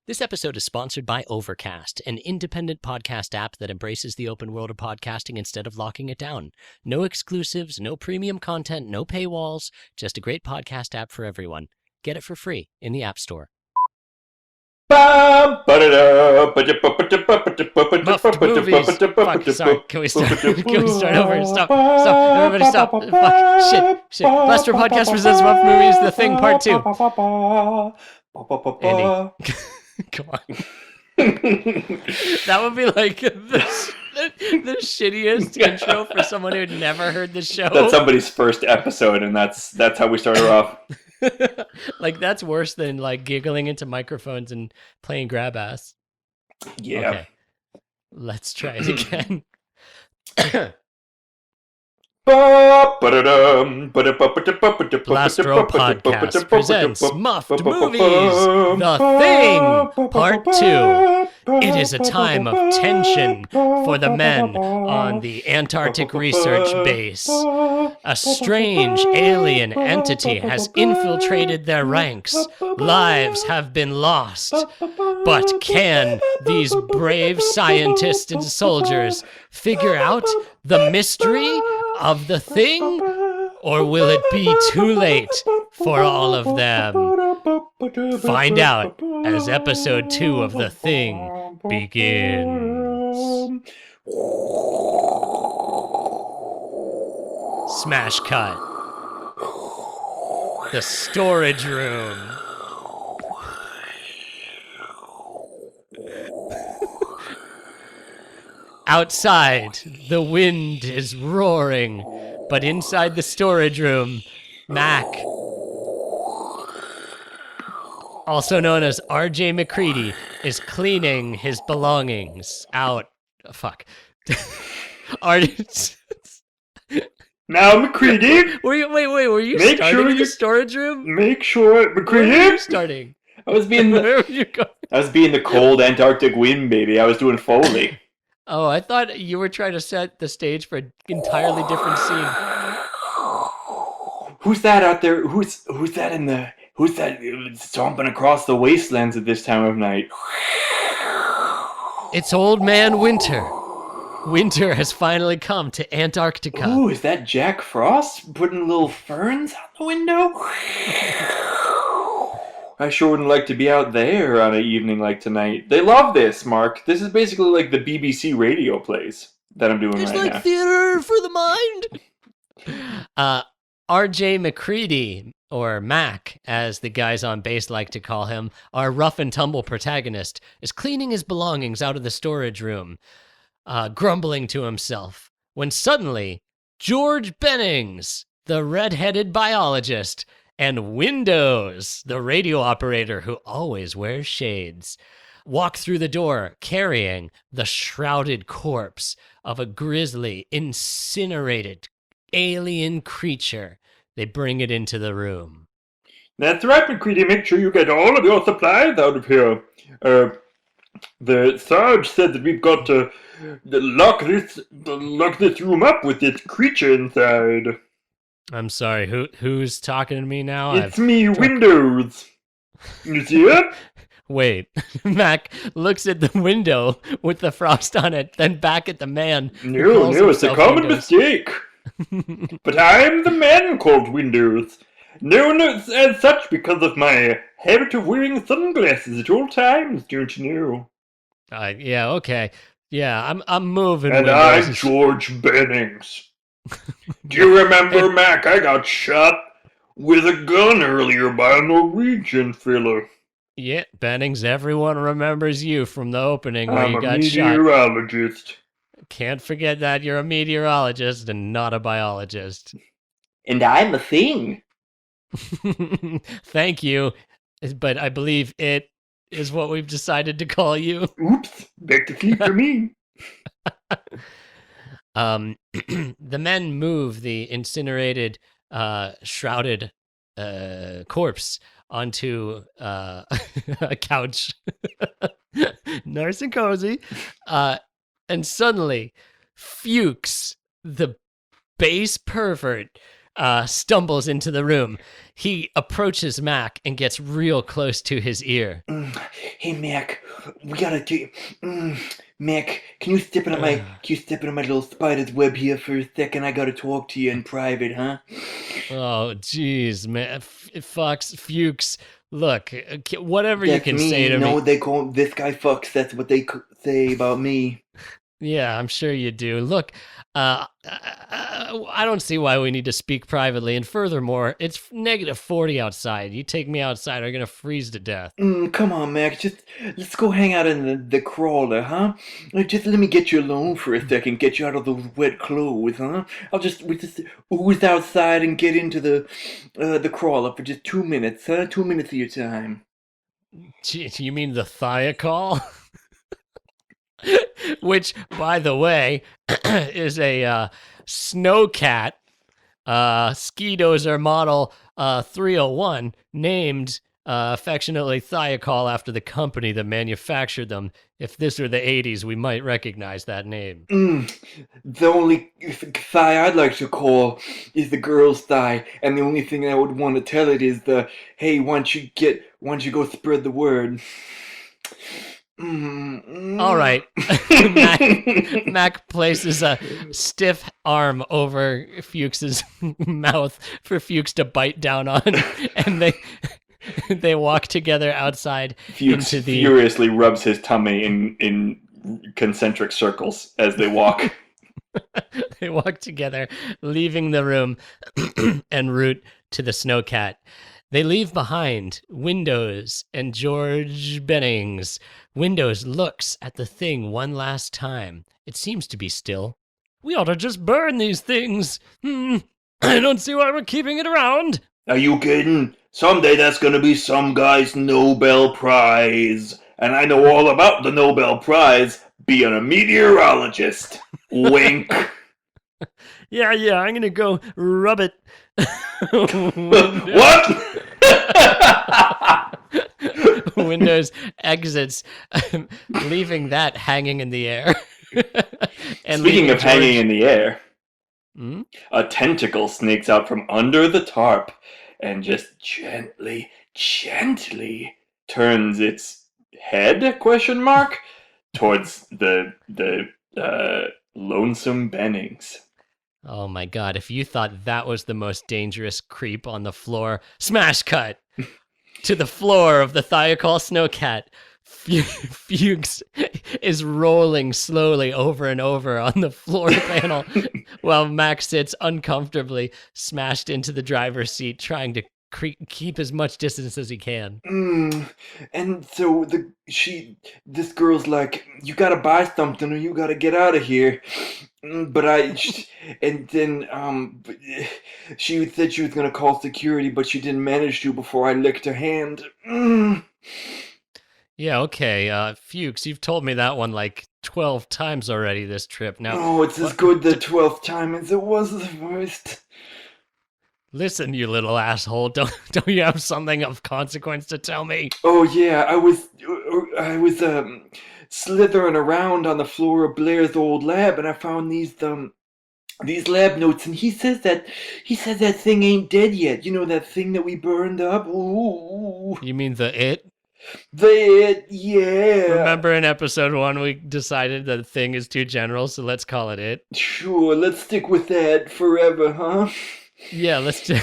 This episode is sponsored by Overcast, an independent podcast app that embraces the open world of podcasting instead of locking it down. No exclusives, no premium content, no paywalls, just a great podcast app for everyone. Get it for free in the App Store. Muffed Movies. Fuck, sorry. Can we start over? Stop. Everybody stop. Fuck. Shit. Blastropodcast presents Muffed Movies, The Thing, Part 2. Andy. Come on. That would be like the shittiest intro for someone who'd never heard the show. That's somebody's first episode, and that's how we started off. Like, that's worse than like giggling into microphones and playing grab ass. Yeah. Okay. Let's try it again. Blastropodcast presents Muffed Movies, The Thing, Part 2. It is a time of tension for the men on the Antarctic research base. A strange alien entity has infiltrated their ranks. Lives have been lost. But can these brave scientists and soldiers figure out the mystery of the thing? Or will it be too late for all of them? Find out as episode 2 of The Thing begins. Smash cut. The storage room. Outside, the wind is roaring, but inside the storage room, Mac, also known as R.J. McCready, is cleaning his belongings out. Oh, fuck. Now, McCready. Were you starting in the storage room? Make sure, McCready. Where were you starting? I was being the cold Antarctic wind, baby. I was doing Foley. Oh, I thought you were trying to set the stage for an entirely different scene. Who's that out there? Who's that stomping across the wastelands at this time of night? It's Old Man Winter. Winter has finally come to Antarctica. Ooh, is that Jack Frost putting little ferns out the window? I sure wouldn't like to be out there on an evening like tonight. They love this, Mark. This is basically like the BBC radio plays that I'm doing right now. It's like theater for the mind. R.J. McCready, or Mac, as the guys on base like to call him, our rough and tumble protagonist, is cleaning his belongings out of the storage room, grumbling to himself, when suddenly George Bennings, the red-headed biologist, and Windows, the radio operator who always wears shades, walk through the door carrying the shrouded corpse of a grisly, incinerated alien creature. They bring it into the room. That's right, McCready. Make sure you get all of your supplies out of here. The Sarge said that we've got to lock this room up with this creature inside. I'm sorry, who's talking to me now? It's me, Windows. You see it? Wait, Mac looks at the window with the frost on it, then back at the man. No, it's a common mistake. But I'm the man called Windows, known as such because of my habit of wearing sunglasses at all times, don't you know? Yeah, okay. Yeah, I'm moving. And Windows. I'm George Bennings. Do you remember, Mac? I got shot with a gun earlier by a Norwegian fella. Yeah, Bennings, everyone remembers you from the opening where I'm you got a meteorologist. Shot. Can't forget that you're a meteorologist and not a biologist. And I'm a thing. Thank you, but I believe it is what we've decided to call you. Oops, back to sleep for me. The men move the incinerated, shrouded corpse onto a couch, nice and cozy, and suddenly Fuchs, the base pervert, stumbles into the room. He approaches Mac and gets real close to his ear. Hey, Mac, we gotta do. Mac, can you step into my little spider's web here for a second? I gotta talk to you in private, huh? Oh, jeez, man. Fuchs. Look, whatever That's you can me. say to me. No, they call this guy Fucks. That's what they say about me. Yeah, I'm sure you do. Look, I don't see why we need to speak privately. And furthermore, it's -40 outside. You take me outside, I'm going to freeze to death. Come on, Mac. Just let's go hang out in the crawler, huh? Just let me get you alone for a second. Get you out of those wet clothes, huh? We just ooze outside and get into the crawler for just 2 minutes, huh? 2 minutes of your time. Gee, you mean the thiacol? Which, by the way, is a snowcat ski dozer model 301 named affectionately Thiacol after the company that manufactured them. If this were the 80s, we might recognize that name. The only thigh I'd like to call is the girl's thigh, and the only thing I would want to tell it is hey, why don't you go spread the word? All right. Mac places a stiff arm over Fuchs's mouth for Fuchs to bite down on, and they walk together outside. Fuchs furiously rubs his tummy in concentric circles as they walk. They walk together, leaving the room en route to the snowcat. They leave behind Windows and George Bennings. Windows looks at the thing one last time. It seems to be still. We ought to just burn these things. I don't see why we're keeping it around. Are you kidding? Someday that's going to be some guy's Nobel Prize. And I know all about the Nobel Prize, being a meteorologist. Wink. Yeah, I'm going to go rub it. What? Windows exits, leaving that hanging in the air. And speaking of hanging in the air, a tentacle snakes out from under the tarp and just gently turns its head, towards the lonesome Bennings. Oh my god, if you thought that was the most dangerous creep on the floor, smash cut to the floor of the Thiacol snowcat. Fuchs is rolling slowly over and over on the floor panel while Max sits uncomfortably smashed into the driver's seat trying to keep as much distance as he can. And so this girl's like, you gotta buy something or you gotta get out of here. And then she said she was gonna call security, but she didn't manage to before I licked her hand. Yeah, okay. Fuchs, you've told me that one like 12 times already this trip. Now, oh, it's as good the 12th time as it was the first. Listen, you little asshole, don't you have something of consequence to tell me? Oh yeah, I was slithering around on the floor of Blair's old lab, and I found these lab notes, and he says that thing ain't dead yet. You know, that thing that we burned up? Ooh. You mean the It? The It, yeah. Remember in episode 1 we decided that the thing is too general, so let's call it It? Sure, let's stick with that forever, huh? Yeah, let's do.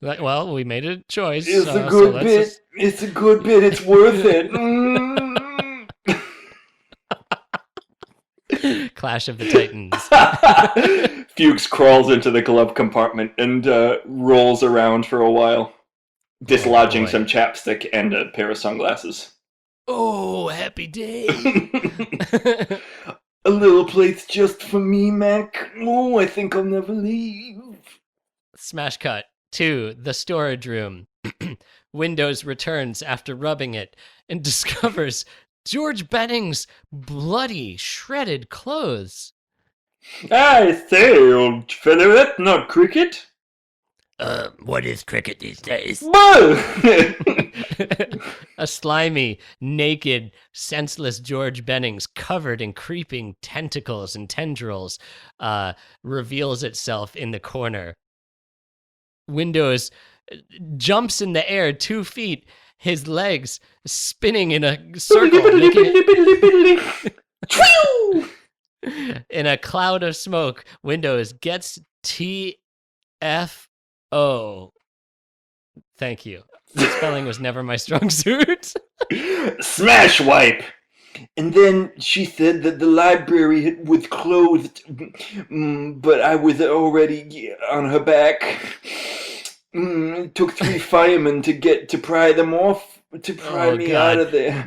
Well, we made a choice. It's a good bit. It's a good bit. It's worth it. Clash of the Titans. Fuchs crawls into the glove compartment and rolls around for a while, dislodging some chapstick and a pair of sunglasses. Oh, happy day. A little place just for me, Mac. Oh, I think I'll never leave. Smash cut to the storage room. Windows returns after rubbing it and discovers George Benning's bloody, shredded clothes. I say, old fellow, that's not cricket. What is cricket these days? A slimy, naked, senseless George Bennings, covered in creeping tentacles and tendrils, reveals itself in the corner. Windows jumps in the air 2 feet, his legs spinning in a circle, in a cloud of smoke. Windows gets TFO. Thank you. Spelling was never my strong suit. Smash wipe! And then she said that the library was closed, but I was already on her back. It took 3 firemen to pry them off, to pry me out of there.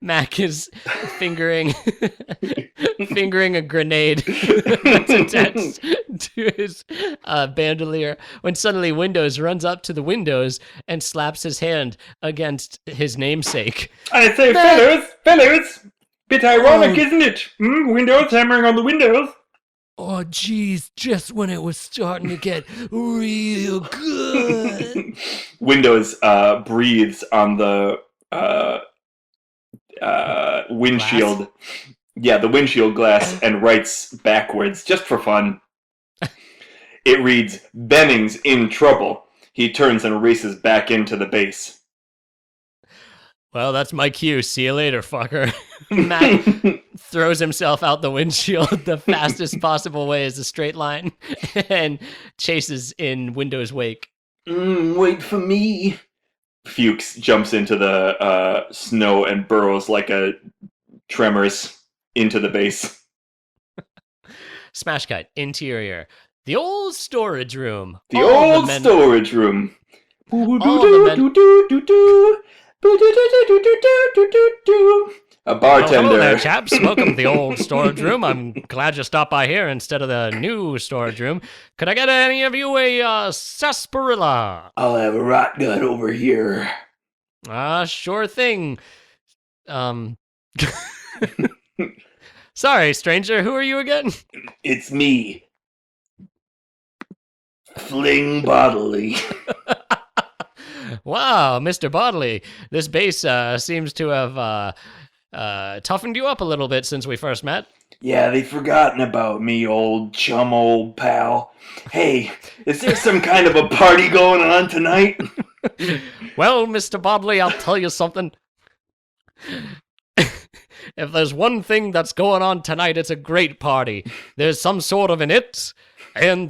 Mac is fingering a grenade that's attached to his bandolier when suddenly Windows runs up to the windows and slaps his hand against his namesake. I say, fellas, bit ironic, isn't it? Windows hammering on the windows. Oh, geez, just when it was starting to get real good. Windows breathes on the windshield. Glass? Yeah, the windshield glass, and writes backwards, just for fun. It reads, Benning's in trouble. He turns and races back into the base. Well, that's my cue. See you later, fucker. Matt throws himself out the windshield the fastest possible way is a straight line and chases in Windows' wake. Wait for me. Fuchs jumps into the snow and burrows like a Tremors into the base. Smash cut. Interior. The old storage room. The old storage room. A bartender. Hello there, chaps. Welcome to the old storage room. I'm glad you stopped by here instead of the new storage room. Could I get any of you a sarsaparilla? I'll have a rot gut over here. Sure thing. Sorry, stranger. Who are you again? It's me. Fling Bodily. Wow, Mr. Bodily. This base seems to have toughened you up a little bit since we first met. Yeah, they've forgotten about me, old chum, old pal. Hey, is there some kind of a party going on tonight? Well, Mr. Bodily, I'll tell you something. If there's one thing that's going on tonight, it's a great party. There's some sort of an it, and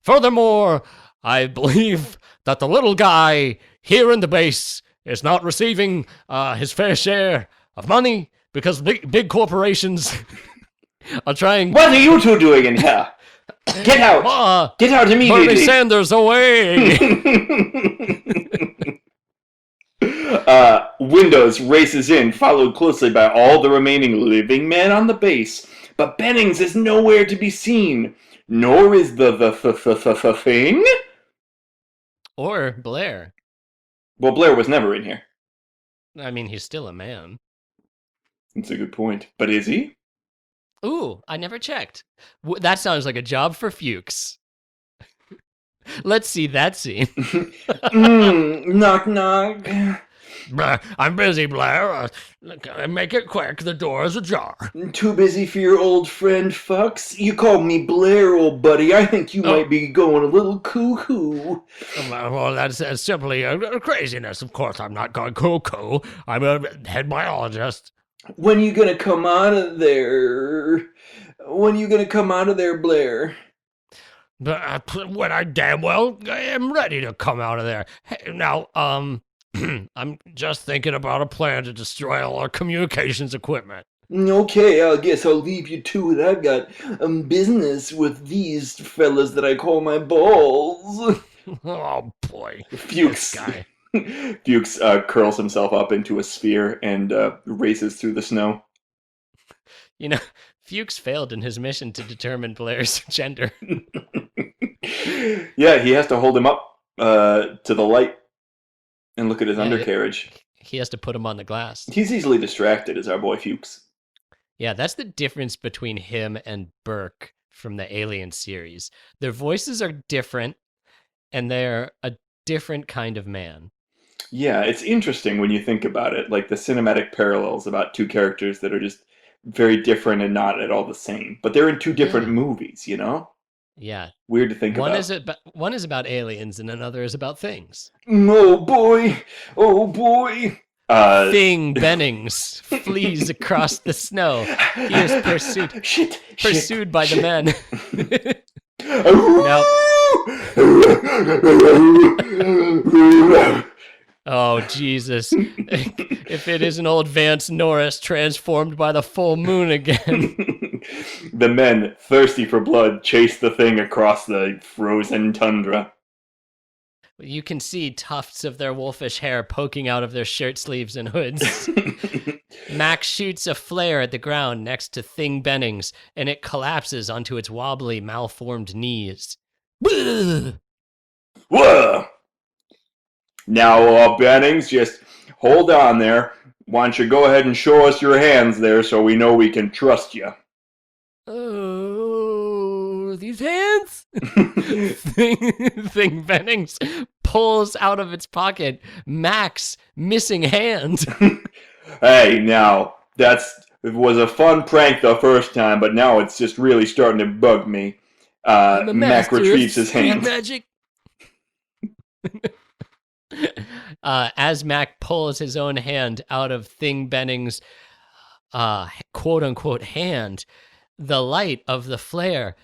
furthermore, I believe that the little guy here in the base is not receiving his fair share of money because big corporations are trying... What are you two doing in here? Get out! Get out immediately! Bernie Sanders away! Windows races in, followed closely by all the remaining living men on the base. But Bennings is nowhere to be seen. Nor is the thing... Or Blair. Well, Blair was never in here. I mean, he's still a man. That's a good point. But is he? Ooh, I never checked. That sounds like a job for Fuchs. Let's see that scene. Knock, knock. I'm busy, Blair. Make it quick. The door is ajar. Too busy for your old friend, Fox? You called me Blair, old buddy. I think you might be going a little cuckoo. Well, that's simply a craziness. Of course, I'm not going cuckoo. I'm a head biologist. When you gonna come out of there? When you gonna come out of there, Blair? When I damn well am ready to come out of there. Hey, now, I'm just thinking about a plan to destroy all our communications equipment. Okay, I guess I'll leave you to it. I've got business with these fellas that I call my balls. Oh, boy. Fuchs. Guy. Fuchs curls himself up into a sphere and races through the snow. You know, Fuchs failed in his mission to determine Blair's gender. Yeah, he has to hold him up to the light and look at his undercarriage. He has to put him on the glass. He's easily distracted, is our boy Fuchs. Yeah, that's the difference between him and Burke from the Alien series. Their voices are different, and they're a different kind of man. Yeah, it's interesting when you think about it, like the cinematic parallels about two characters that are just very different and not at all the same. But they're in two different movies, you know? Yeah. Weird to think about. One is about aliens and another is about things. Oh boy! Oh boy! Thing Bennings flees across the snow. He is pursued by the men. Now, oh, Jesus. If it isn't old Vance Norris transformed by the full moon again. The men, thirsty for blood, chase the thing across the frozen tundra. You can see tufts of their wolfish hair poking out of their shirt sleeves and hoods. Max shoots a flare at the ground next to Thing Bennings, and it collapses onto its wobbly, malformed knees. Whoa! Now, Bennings, just hold on there. Why don't you go ahead and show us your hands there so we know we can trust you. Oh, these hands? Thing Bennings pulls out of its pocket Mac's missing hand. Hey, now, it was a fun prank the first time, but now it's just really starting to bug me. Mac retrieves his hand. Magic. As Mac pulls his own hand out of Thing Bennings' quote-unquote hand, the light of the flare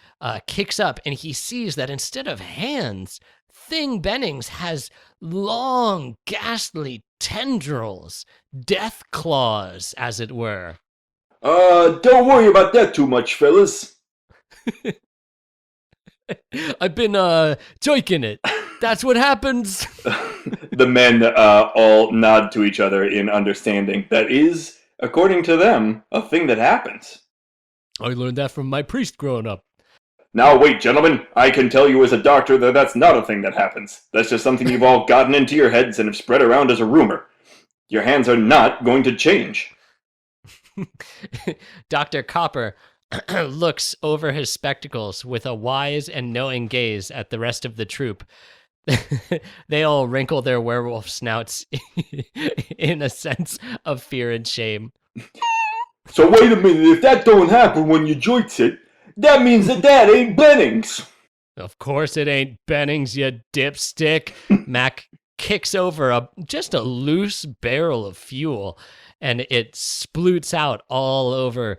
kicks up, and he sees that instead of hands, Thing Bennings has long, ghastly tendrils, death claws, as it were. Don't worry about that too much, fellas. I've been joiking it. That's what happens. The men all nod to each other in understanding. That is, according to them, a thing that happens. I learned that from my priest growing up. Now wait, gentlemen, I can tell you as a doctor that that's not a thing that happens. That's just something you've all gotten into your heads and have spread around as a rumor. Your hands are not going to change. Dr. Copper looks over his spectacles with a wise and knowing gaze at the rest of the troop. They all wrinkle their werewolf snouts in a sense of fear and shame. So wait a minute, if that don't happen when you joints it, that means that ain't Bennings. Of course it ain't Bennings, you dipstick. Mac kicks over just a loose barrel of fuel, and it sploots out all over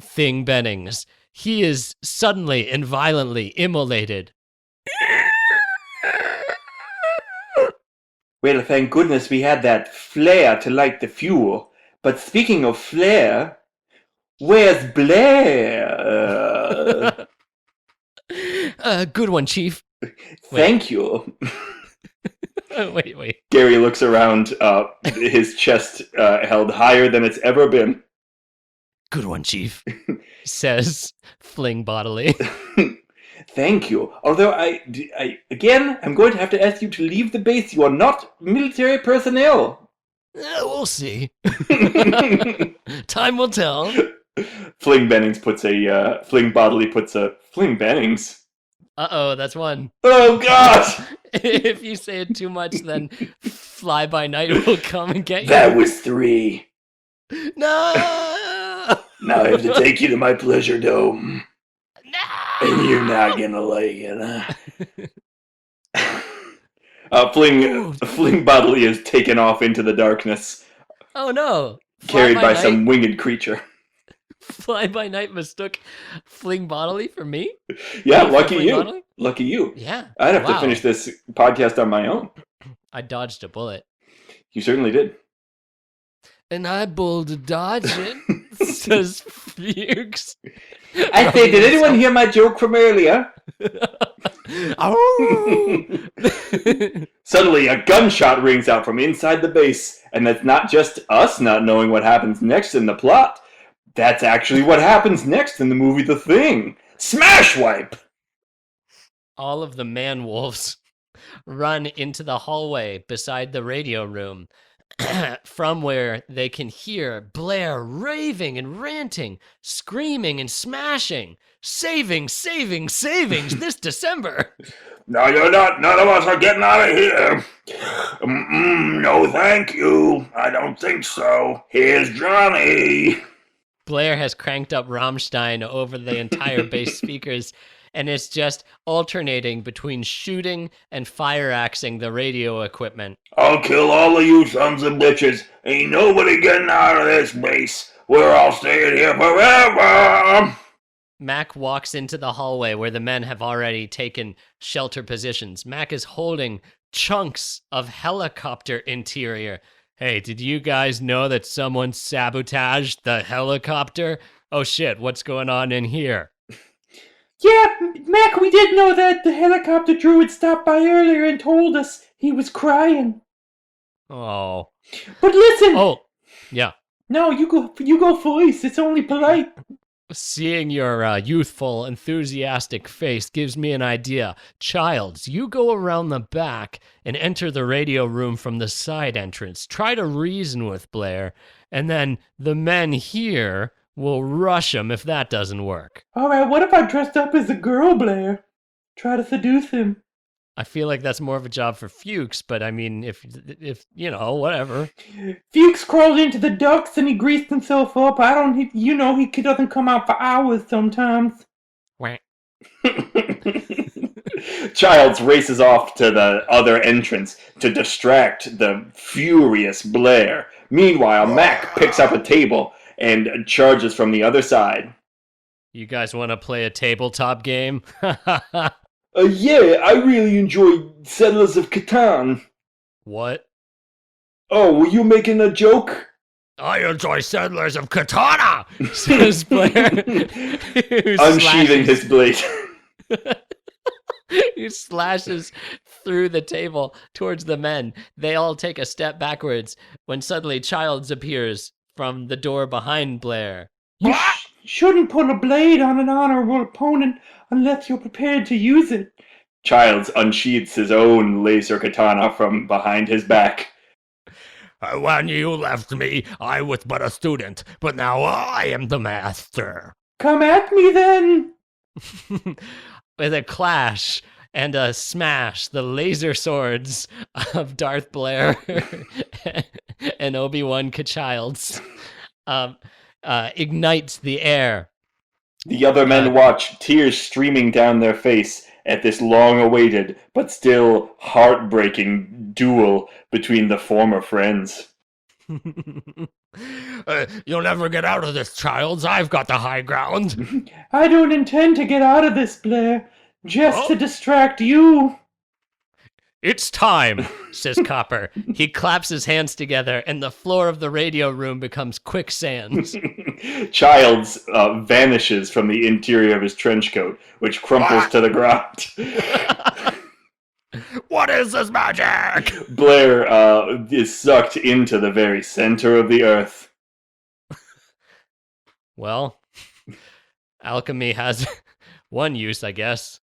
Thing Bennings. He is suddenly and violently immolated. Well, thank goodness we had that flare to light the fuel. But speaking of flare, where's Blair? Good one, Chief. Thank you. Wait. Gary looks around, his chest held higher than it's ever been. Good one, Chief, says Fling bodily. Thank you. Although again, I'm going to have to ask you to leave the base. You are not military personnel. We'll see. Time will tell. Fling Bennings puts a Fling Bennings. Uh-oh, that's one. Oh, God! If you say it too much, then Fly By Night will come and get you. That was 3. No! Now I have to take you to my pleasure dome. No! And you're not gonna like it, huh? Fling bodily is taken off into the darkness. Oh, no. Carried by some winged creature. Fly By Night mistook Fling bodily for me? Yeah, lucky you. Bodily? Lucky you. Yeah. I'd have to finish this podcast on my own. I dodged a bullet. You certainly did. And I bowled a dodge it, says Fuchs. I say, did anyone hear my joke from earlier? Suddenly, a gunshot rings out from inside the base, and that's not just us not knowing what happens next in the plot. That's actually what happens next in the movie The Thing. Smash wipe! All of the man-wolves run into the hallway beside the radio room, from where they can hear Blair raving and ranting, screaming and smashing. Savings this December. No, you're not. None of us are getting out of here. No, thank you. I don't think so. Here's Johnny. Blair has cranked up Rammstein over the entire base speakers, and it's just alternating between shooting and fire-axing the radio equipment. I'll kill all of you sons of bitches. Ain't nobody getting out of this base. We're all staying here forever. Mac walks into the hallway where the men have already taken shelter positions. Mac is holding chunks of helicopter interior. Hey, did you guys know that someone sabotaged the helicopter? Oh shit, what's going on in here? Yeah, Mac, we did know that. The helicopter druid stopped by earlier and told us he was crying. Oh. But listen! Oh, yeah. No, you go first. It's only polite. Seeing your youthful, enthusiastic face gives me an idea. Childs, you go around the back and enter the radio room from the side entrance. Try to reason with Blair, and then the men here will rush him if that doesn't work. Alright, what if I dressed up as a girl, Blair? Try to seduce him. I feel like that's more of a job for Fuchs, but I mean, if you know, whatever. Fuchs crawled into the ducts and he greased himself up. He doesn't come out for hours sometimes. Childs races off to the other entrance to distract the furious Blair. Meanwhile, Mac picks up a table and charges from the other side. You guys want to play a tabletop game? Yeah, I really enjoy Settlers of Catan. What? Oh, were you making a joke? I enjoy Settlers of Katana, says Blair. Unsheathing his blade. He slashes through the table towards the men. They all take a step backwards when suddenly Childs appears from the door behind Blair. You shouldn't put a blade on an honorable opponent unless you're prepared to use it. Childs unsheaths his own laser katana from behind his back. When you left me, I was but a student, but now I am the master. Come at me then! With a clash and a smash, the laser swords of Darth Blair and Obi-Wan Childs ignites the air. The other men watch, tears streaming down their face at this long-awaited but still heartbreaking duel between the former friends. You'll never get out of this, Childs. I've got the high ground. I don't intend to get out of this, Blair. Just to distract you. It's time, says Copper. He claps his hands together, and the floor of the radio room becomes quicksand. Childs vanishes from the interior of his trench coat, which crumples to the ground. What is this magic? Blair is sucked into the very center of the earth. Well, alchemy has one use, I guess.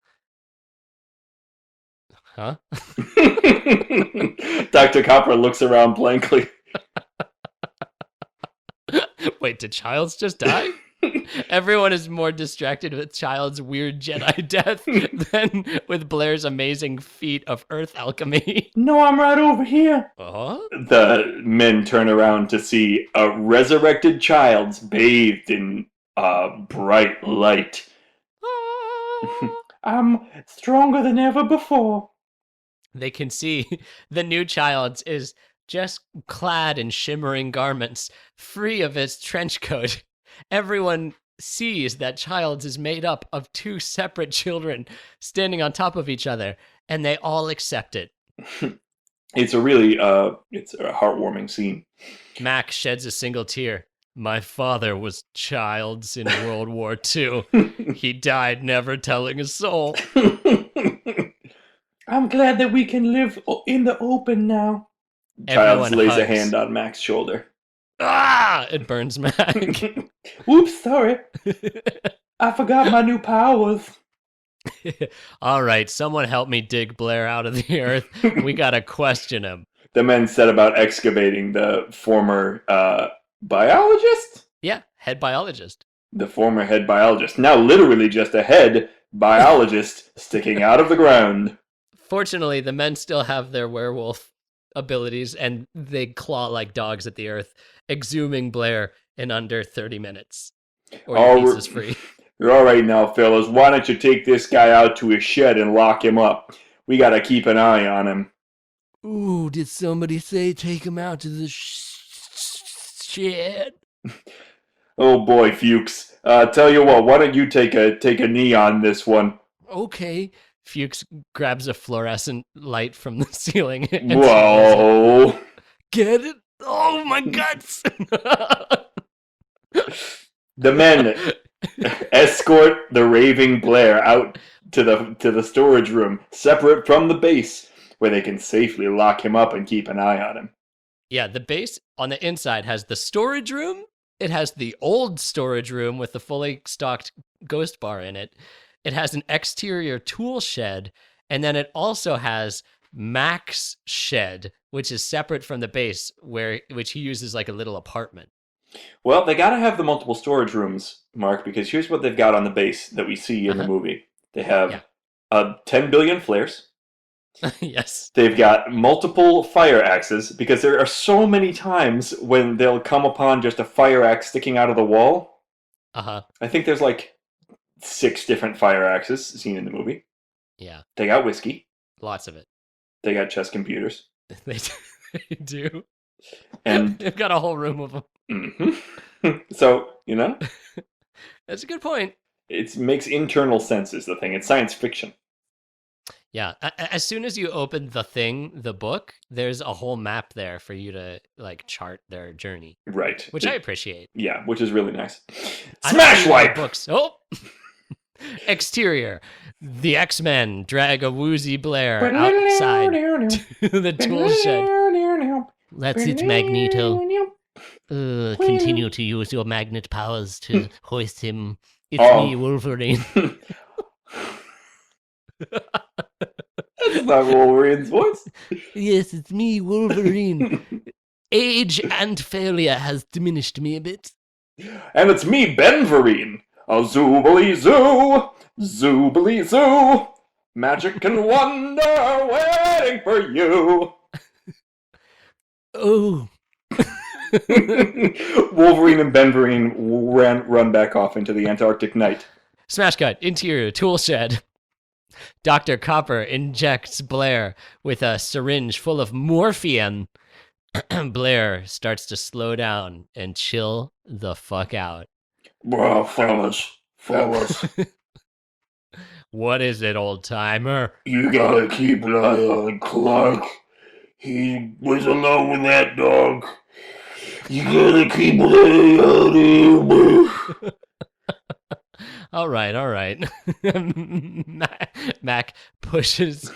Huh? Dr. Copper looks around blankly. Wait, did Childs just die? Everyone is more distracted with Child's weird Jedi death than with Blair's amazing feat of earth alchemy. No, I'm right over here. The men turn around to see a resurrected Childs bathed in bright light. I'm stronger than ever before. They can see the new Childs is just clad in shimmering garments, free of its trench coat. Everyone sees that Childs is made up of two separate children standing on top of each other, and they all accept it. It's a really it's a heartwarming scene. Mac sheds a single tear. My father was Childs in World War II. He died never telling a soul. I'm glad that we can live in the open now. Childs lays a hand on Mac's shoulder. Ah! It burns Mac. Oops, sorry. I forgot my new powers. All right, someone help me dig Blair out of the earth. We gotta question him. The men set about excavating the former biologist? Yeah, head biologist. The former head biologist. Now literally just a head biologist sticking out of the ground. Fortunately, the men still have their werewolf abilities, and they claw like dogs at the earth, exhuming Blair in under 30 minutes. Or your piece is free. All right now, fellas, why don't you take this guy out to his shed and lock him up? We gotta keep an eye on him. Ooh, did somebody say take him out to the shed? Oh boy, Fuchs. Tell you what, why don't you take a knee on this one? Okay. Fuchs grabs a fluorescent light from the ceiling. And Whoa. Get it? Oh, my guts! The men escort the raving Blair out to the storage room, separate from the base, where they can safely lock him up and keep an eye on him. Yeah, the base on the inside has the storage room. It has the old storage room with the fully stocked ghost bar in it. It has an exterior tool shed, and then it also has Mac's shed, which is separate from the base, which he uses like a little apartment. Well, they gotta have the multiple storage rooms, Mark, because here's what they've got on the base that we see in the movie. They have 10 billion flares. Yes. They've got multiple fire axes, because there are so many times when they'll come upon just a fire axe sticking out of the wall. Uh-huh. I think there's like 6 different fire axes seen in the movie. Yeah. They got whiskey. Lots of it. They got chess computers. They do. And they've got a whole room of them. Mm-hmm. So, That's a good point. It makes internal sense is the thing. It's science fiction. Yeah. As soon as you open the book, there's a whole map there for you to like chart their journey. Right. Which I appreciate. Yeah, which is really nice. Smash wipe! Books. Oh! Exterior. The X-Men drag a woozy Blair outside to the tool shed. That's it, Magneto. Continue to use your magnet powers to hoist him. It's me, Wolverine. That's not Wolverine's voice. Yes, it's me, Wolverine. Age and failure has diminished me a bit. And it's me, Benverine. A zoobly zoo, zoobly zoo. Magic and wonder waiting for you. Oh. Wolverine and Benverine run back off into the Antarctic night. Smash cut, interior, tool shed. Dr. Copper injects Blair with a syringe full of morphine. Blair starts to slow down and chill the fuck out. Well, fellas. What is it, old timer? You gotta keep an eye on Clark. He was alone with that dog. You gotta keep an eye on him. All right. Mac pushes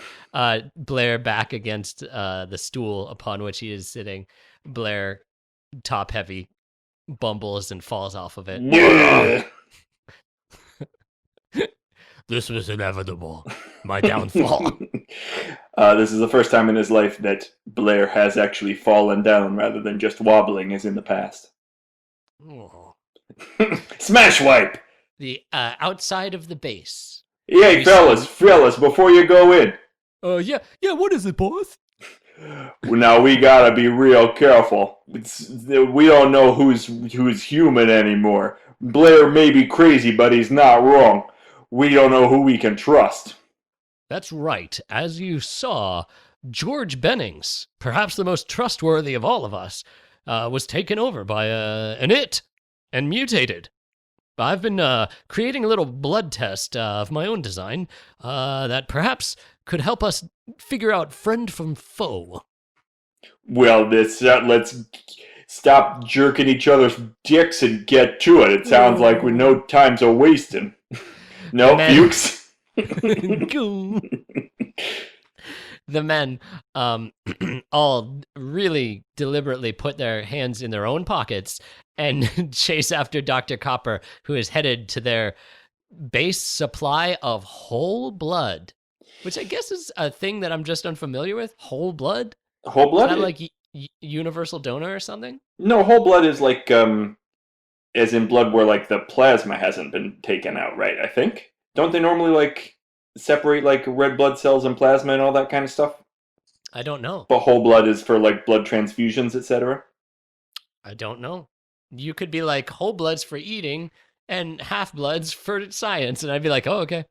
Blair back against the stool upon which he is sitting. Blair, top heavy, bumbles and falls off of it. Yeah. This was inevitable. My downfall. This is the first time in his life that Blair has actually fallen down rather than just wobbling as in the past. Oh. Smash wipe! The outside of the base. Hey, fellas, before you go in. Yeah, what is it, boss? Now we gotta be real careful. We don't know who's human anymore. Blair may be crazy, but he's not wrong. We don't know who we can trust. That's right. As you saw, George Bennings, perhaps the most trustworthy of all of us, was taken over by an it and mutated. I've been creating a little blood test of my own design that perhaps could help us figure out friend from foe. Well, let's stop jerking each other's dicks and get to it. It sounds like with no time's a wasting. No, Fuchs. The men all really deliberately put their hands in their own pockets and chase after Dr. Copper, who is headed to their base supply of whole blood, which I guess is a thing that I'm just unfamiliar with. Whole blood? Whole blood? Is that like universal donor or something? No, whole blood is like, as in blood where like the plasma hasn't been taken out, right? I think. Don't they normally like separate like red blood cells and plasma and all that kind of stuff? I don't know. But whole blood is for like blood transfusions, etc. I don't know. You could be like, whole blood's for eating, and half-bloods for science. And I'd be like, oh, okay.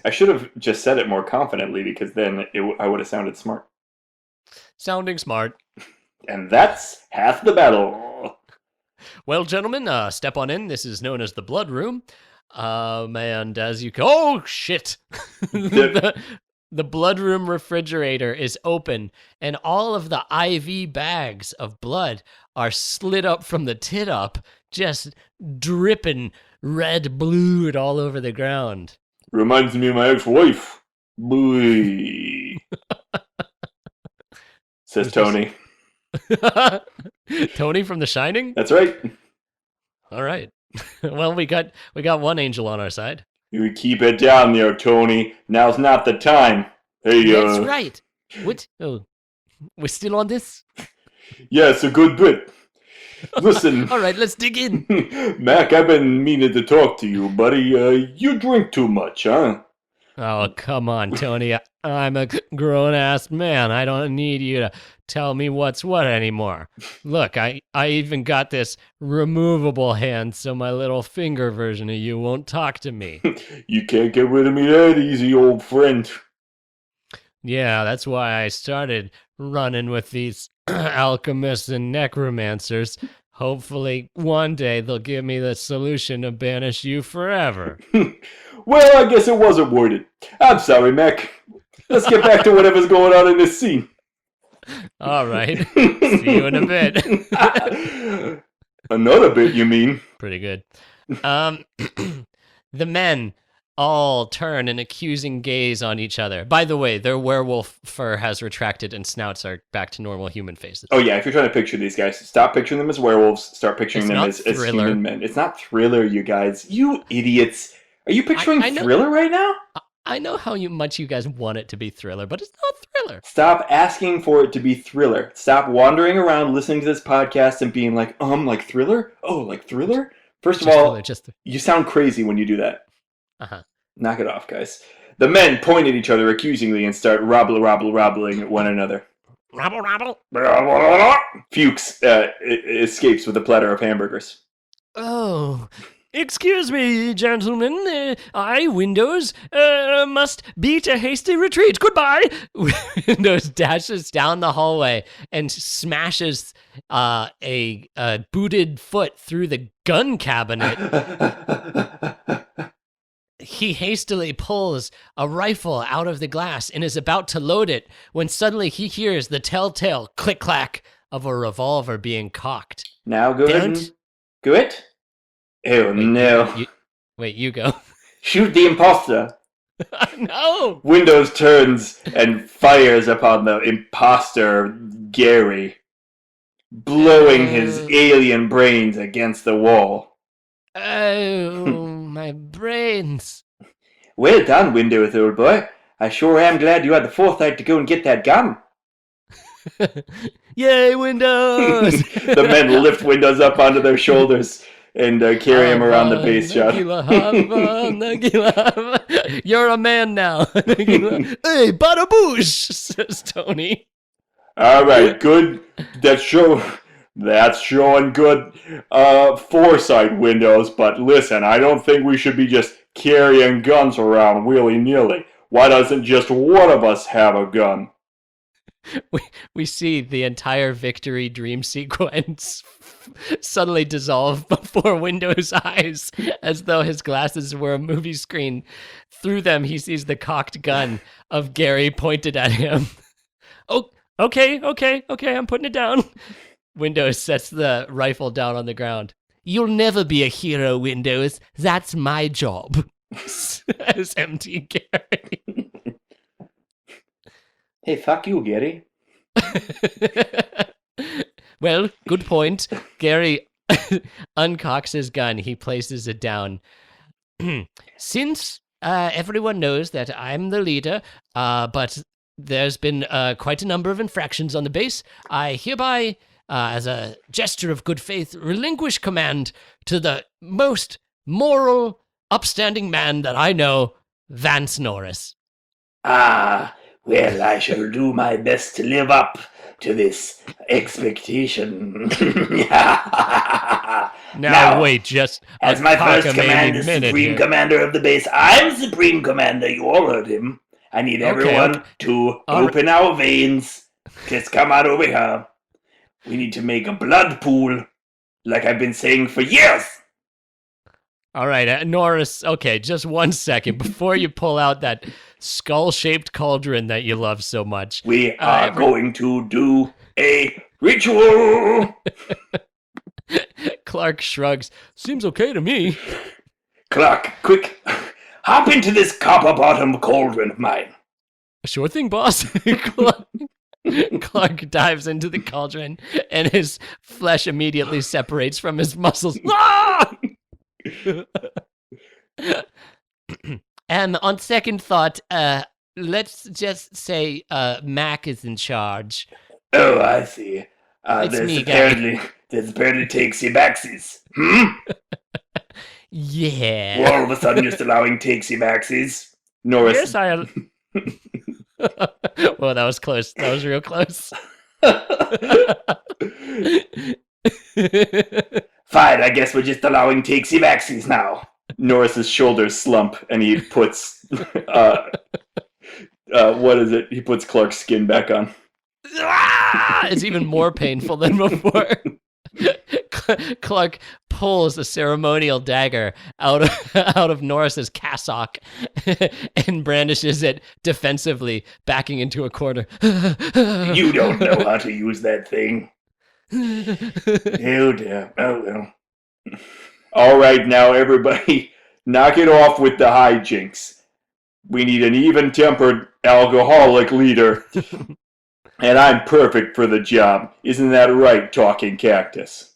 I should have just said it more confidently because then I would have sounded smart. Sounding smart. And that's half the battle. Well, gentlemen, step on in. This is known as the Blood Room. And as you oh, shit. The Blood Room refrigerator is open, and all of the IV bags of blood are slid up from the tit up, just dripping red blood all over the ground. Reminds me of my ex-wife. Boy. Says Tony. Tony from The Shining? That's right. All right. Well, we got one angel on our side. You keep it down there, Tony. Now's not the time. Hey, That's right. What? Oh, we're still on this? Yeah, it's a good bit. Listen. All right, let's dig in. Mac, I've been meaning to talk to you, buddy. You drink too much, huh? Oh, come on, Tony. I'm a grown-ass man. I don't need you to tell me what's what anymore. Look, I even got this removable hand so my little finger version of you won't talk to me. You can't get rid of me that easy, old friend. Yeah, that's why I started running with these alchemists and necromancers. Hopefully, one day they'll give me the solution to banish you forever. Well, I guess it wasn't worth it. I'm sorry, Mac. Let's get back to whatever's going on in this scene. All right. See you in a bit. Another bit, you mean? Pretty good. The men all turn an accusing gaze on each other. By the way, their werewolf fur has retracted and snouts are back to normal human faces. Oh yeah, if you're trying to picture these guys, stop picturing them as werewolves, start picturing them as human men. It's not Thriller, you guys. You idiots. Are you picturing Thriller right now? I know how much you guys want it to be Thriller, but it's not Thriller. Stop asking for it to be Thriller. Stop wandering around listening to this podcast and being like Thriller? Oh, like Thriller? First of all, you sound crazy when you do that. Uh-huh. Knock it off, guys. The men point at each other accusingly and start robbling at one another. Robble. Fuchs escapes with a platter of hamburgers. Oh, excuse me, gentlemen. I, Windows, must beat a hasty retreat. Goodbye. Windows dashes down the hallway and smashes a booted foot through the gun cabinet. He hastily pulls a rifle out of the glass and is about to load it when suddenly he hears the telltale click-clack of a revolver being cocked. Now good? Good? Oh, no. You go. Shoot the imposter. No! Windows turns and fires upon the imposter, Gary, blowing his alien brains against the wall. Oh, my brains. Well done, Windows, old boy. I sure am glad you had the foresight to go and get that gun. Yay, Windows! The men lift Windows up onto their shoulders and carry him around the base shot. You're a man now. Hey, bada boosh, says Tony. All right, good. That's showing good foresight, Windows. But listen, I don't think we should be just carrying guns around willy-nilly. Why doesn't just one of us have a gun? We see the entire victory dream sequence suddenly dissolve before Windows' eyes, as though his glasses were a movie screen. Through them, he sees the cocked gun of Gary pointed at him. Oh, okay, I'm putting it down. Windows sets the rifle down on the ground. You'll never be a hero, Windows. That's my job, says empty Gary. Hey, fuck you, Gary. Well, good point. Gary uncocks his gun. He places it down. Since everyone knows that I'm the leader, but there's been quite a number of infractions on the base, I hereby, as a gesture of good faith, relinquish command to the most moral, upstanding man that I know, Vance Norris. Well, I shall do my best to live up to this expectation. Now wait just as a my first command as minute Supreme here. Commander of the base, I'm Supreme Commander. You all heard him. I need everyone to open our veins. Just come on over here. We need to make a blood pool, like I've been saying for years. All right, Norris, okay, just 1 second before you pull out that skull-shaped cauldron that you love so much. We are going to do a ritual. Clark shrugs. Seems okay to me. Clark, quick, hop into this copper-bottom cauldron of mine. Sure thing, boss. Clark dives into the cauldron, and his flesh immediately separates from his muscles. Ah! On second thought, let's just say Mac is in charge. Oh, I see. There's apparently takesy-backsies. Yeah. Well, all of a sudden just allowing takesy-backsies. Norris. Yes, I am. Well, that was close. That was real close. Fine, I guess we're just allowing takesy-backsies now. Norris's shoulders slump, and he puts, what is it? He puts Clark's skin back on. It's even more painful than before. Clark pulls a ceremonial dagger out of Norris's cassock and brandishes it defensively, backing into a corner. You don't know how to use that thing. Oh dear. Oh well. All right, now everybody, knock it off with the hijinks. We need an even-tempered alcoholic leader. And I'm perfect for the job. Isn't that right, talking cactus?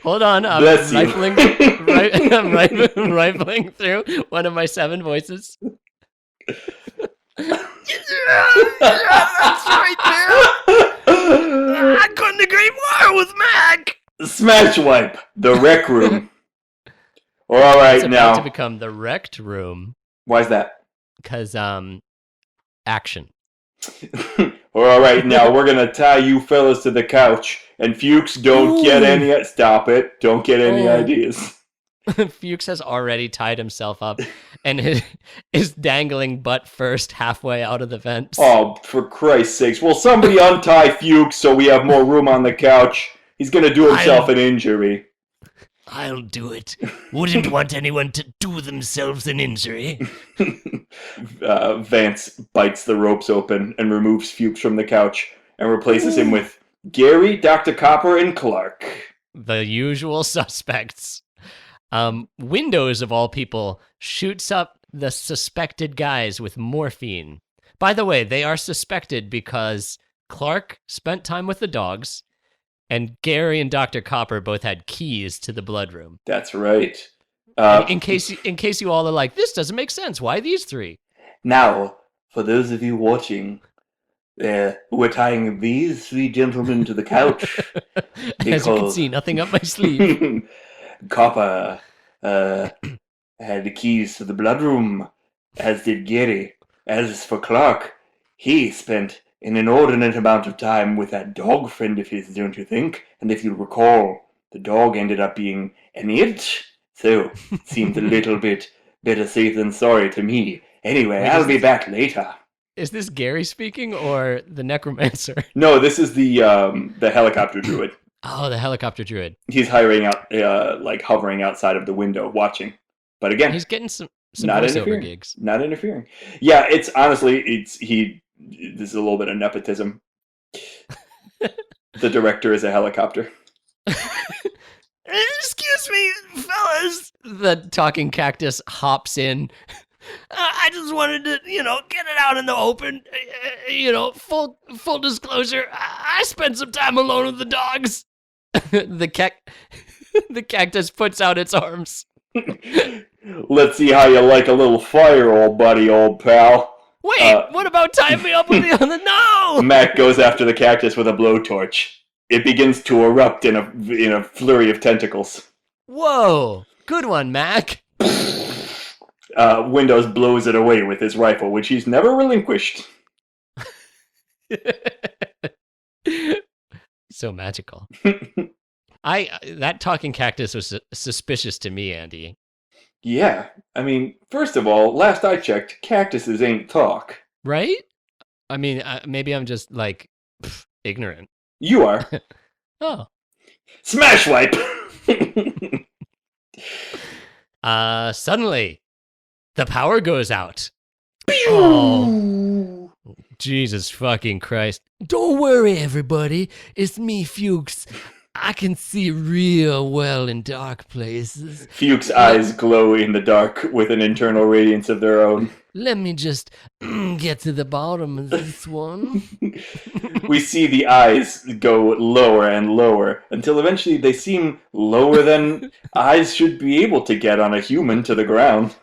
Hold on, I'm Bless you. I'm rifling through one of my 7 voices. That's right there. I couldn't agree more with Mac. Smash wipe, the rec room. All right, It's about now. to become the wrecked room. Why's that? Because, action. All right, now we're gonna tie you fellas to the couch, and Fuchs, don't get any. Stop it! Don't get any ideas. Fuchs has already tied himself up and is dangling butt first halfway out of the vents. Oh, for Christ's sakes! Will somebody untie Fuchs so we have more room on the couch? He's gonna do himself an injury. I'll do it. Wouldn't want anyone to do themselves an injury. Vance bites the ropes open and removes Fuchs from the couch and replaces him with Gary, Dr. Copper, and Clark. The usual suspects. Windows, of all people, shoots up the suspected guys with morphine. By the way, they are suspected because Clark spent time with the dogs, and Gary and Dr. Copper both had keys to the blood room. That's right. In case you all are like, this doesn't make sense. Why these 3? Now, for those of you watching, we're tying these 3 gentlemen to the couch. As you can see, nothing up my sleeve. Copper had the keys to the blood room, as did Gary. As for Clark, he spent an inordinate amount of time with that dog friend of his, don't you think? And if you recall, the dog ended up being an itch. So, seemed a little bit better safe than sorry to me. Anyway, I'll be back later. Is this Gary speaking or the necromancer? No, this is the helicopter druid. Oh, the helicopter druid. He's hovering outside of the window, watching. But again, he's getting some not voiceover gigs. Not interfering. Yeah, it's honestly, this is a little bit of nepotism. The director is a helicopter. Excuse me, fellas. The talking cactus hops in. I just wanted to, get it out in the open. Full disclosure. I spent some time alone with the dogs. The cactus puts out its arms. Let's see how you like a little fire, old buddy, old pal. Wait, what about tying me up with the other? No! Mac goes after the cactus with a blowtorch. It begins to erupt in a flurry of tentacles. Whoa! Good one, Mac. Windows blows it away with his rifle, which he's never relinquished. So magical. That talking cactus was suspicious to me, Andy. Yeah, I mean, first of all, last I checked, cactuses ain't talk. Right? I mean, maybe I'm just like ignorant. You are. Oh. Smash wipe! Suddenly, the power goes out. Oh, Jesus fucking Christ. Don't worry, everybody. It's me, Fuchs. I can see real well in dark places. Fuchs' eyes glow in the dark with an internal radiance of their own. Let me just get to the bottom of this one. We see the eyes go lower and lower until eventually they seem lower than eyes should be able to get on a human to the ground.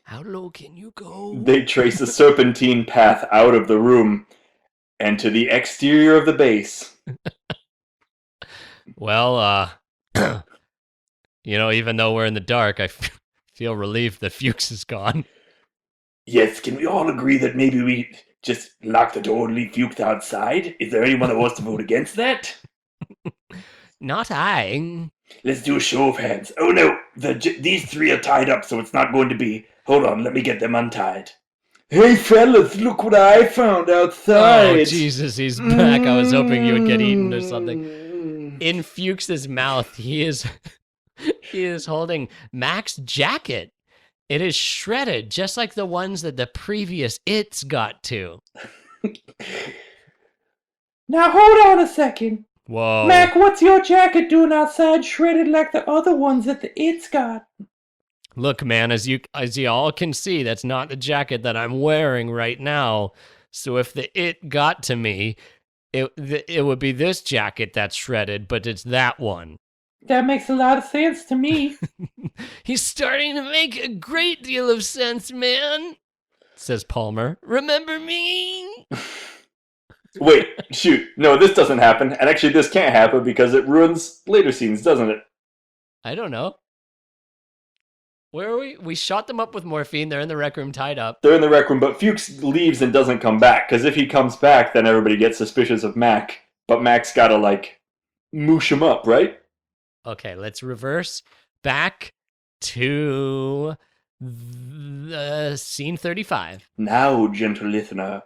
How low can you go? They trace a serpentine path out of the room and to the exterior of the base. Well, even though we're in the dark, I feel relieved that Fuchs is gone. Yes, can we all agree that maybe we just lock the door and leave Fuchs outside? Is there anyone that wants to vote against that? Not I. Let's do a show of hands. Oh no, these three are tied up, so it's not going to be. Hold on, let me get them untied. Hey fellas, look what I found outside! Oh, Jesus, he's back. I was hoping you would get eaten or something. In Fuchs's mouth, he is holding Mac's jacket. It is shredded, just like the ones that the previous It's got to. Now hold on a second. Whoa. Mac, what's your jacket doing outside shredded like the other ones that the It's got? Look, man, as you all can see, that's not the jacket that I'm wearing right now. So if the It got to me, it would be this jacket that's shredded, but it's that one. That makes a lot of sense to me. He's starting to make a great deal of sense, man, says Palmer. Remember me? Wait, shoot. No, this doesn't happen. And actually, this can't happen because it ruins later scenes, doesn't it? I don't know. Where are we? We shot them up with morphine. They're in the rec room tied up. They're in the rec room, but Fuchs leaves and doesn't come back. Because if he comes back, then everybody gets suspicious of Mac. But Mac's gotta, moosh him up, right? Okay, let's reverse back to scene 35. Now, gentle listener,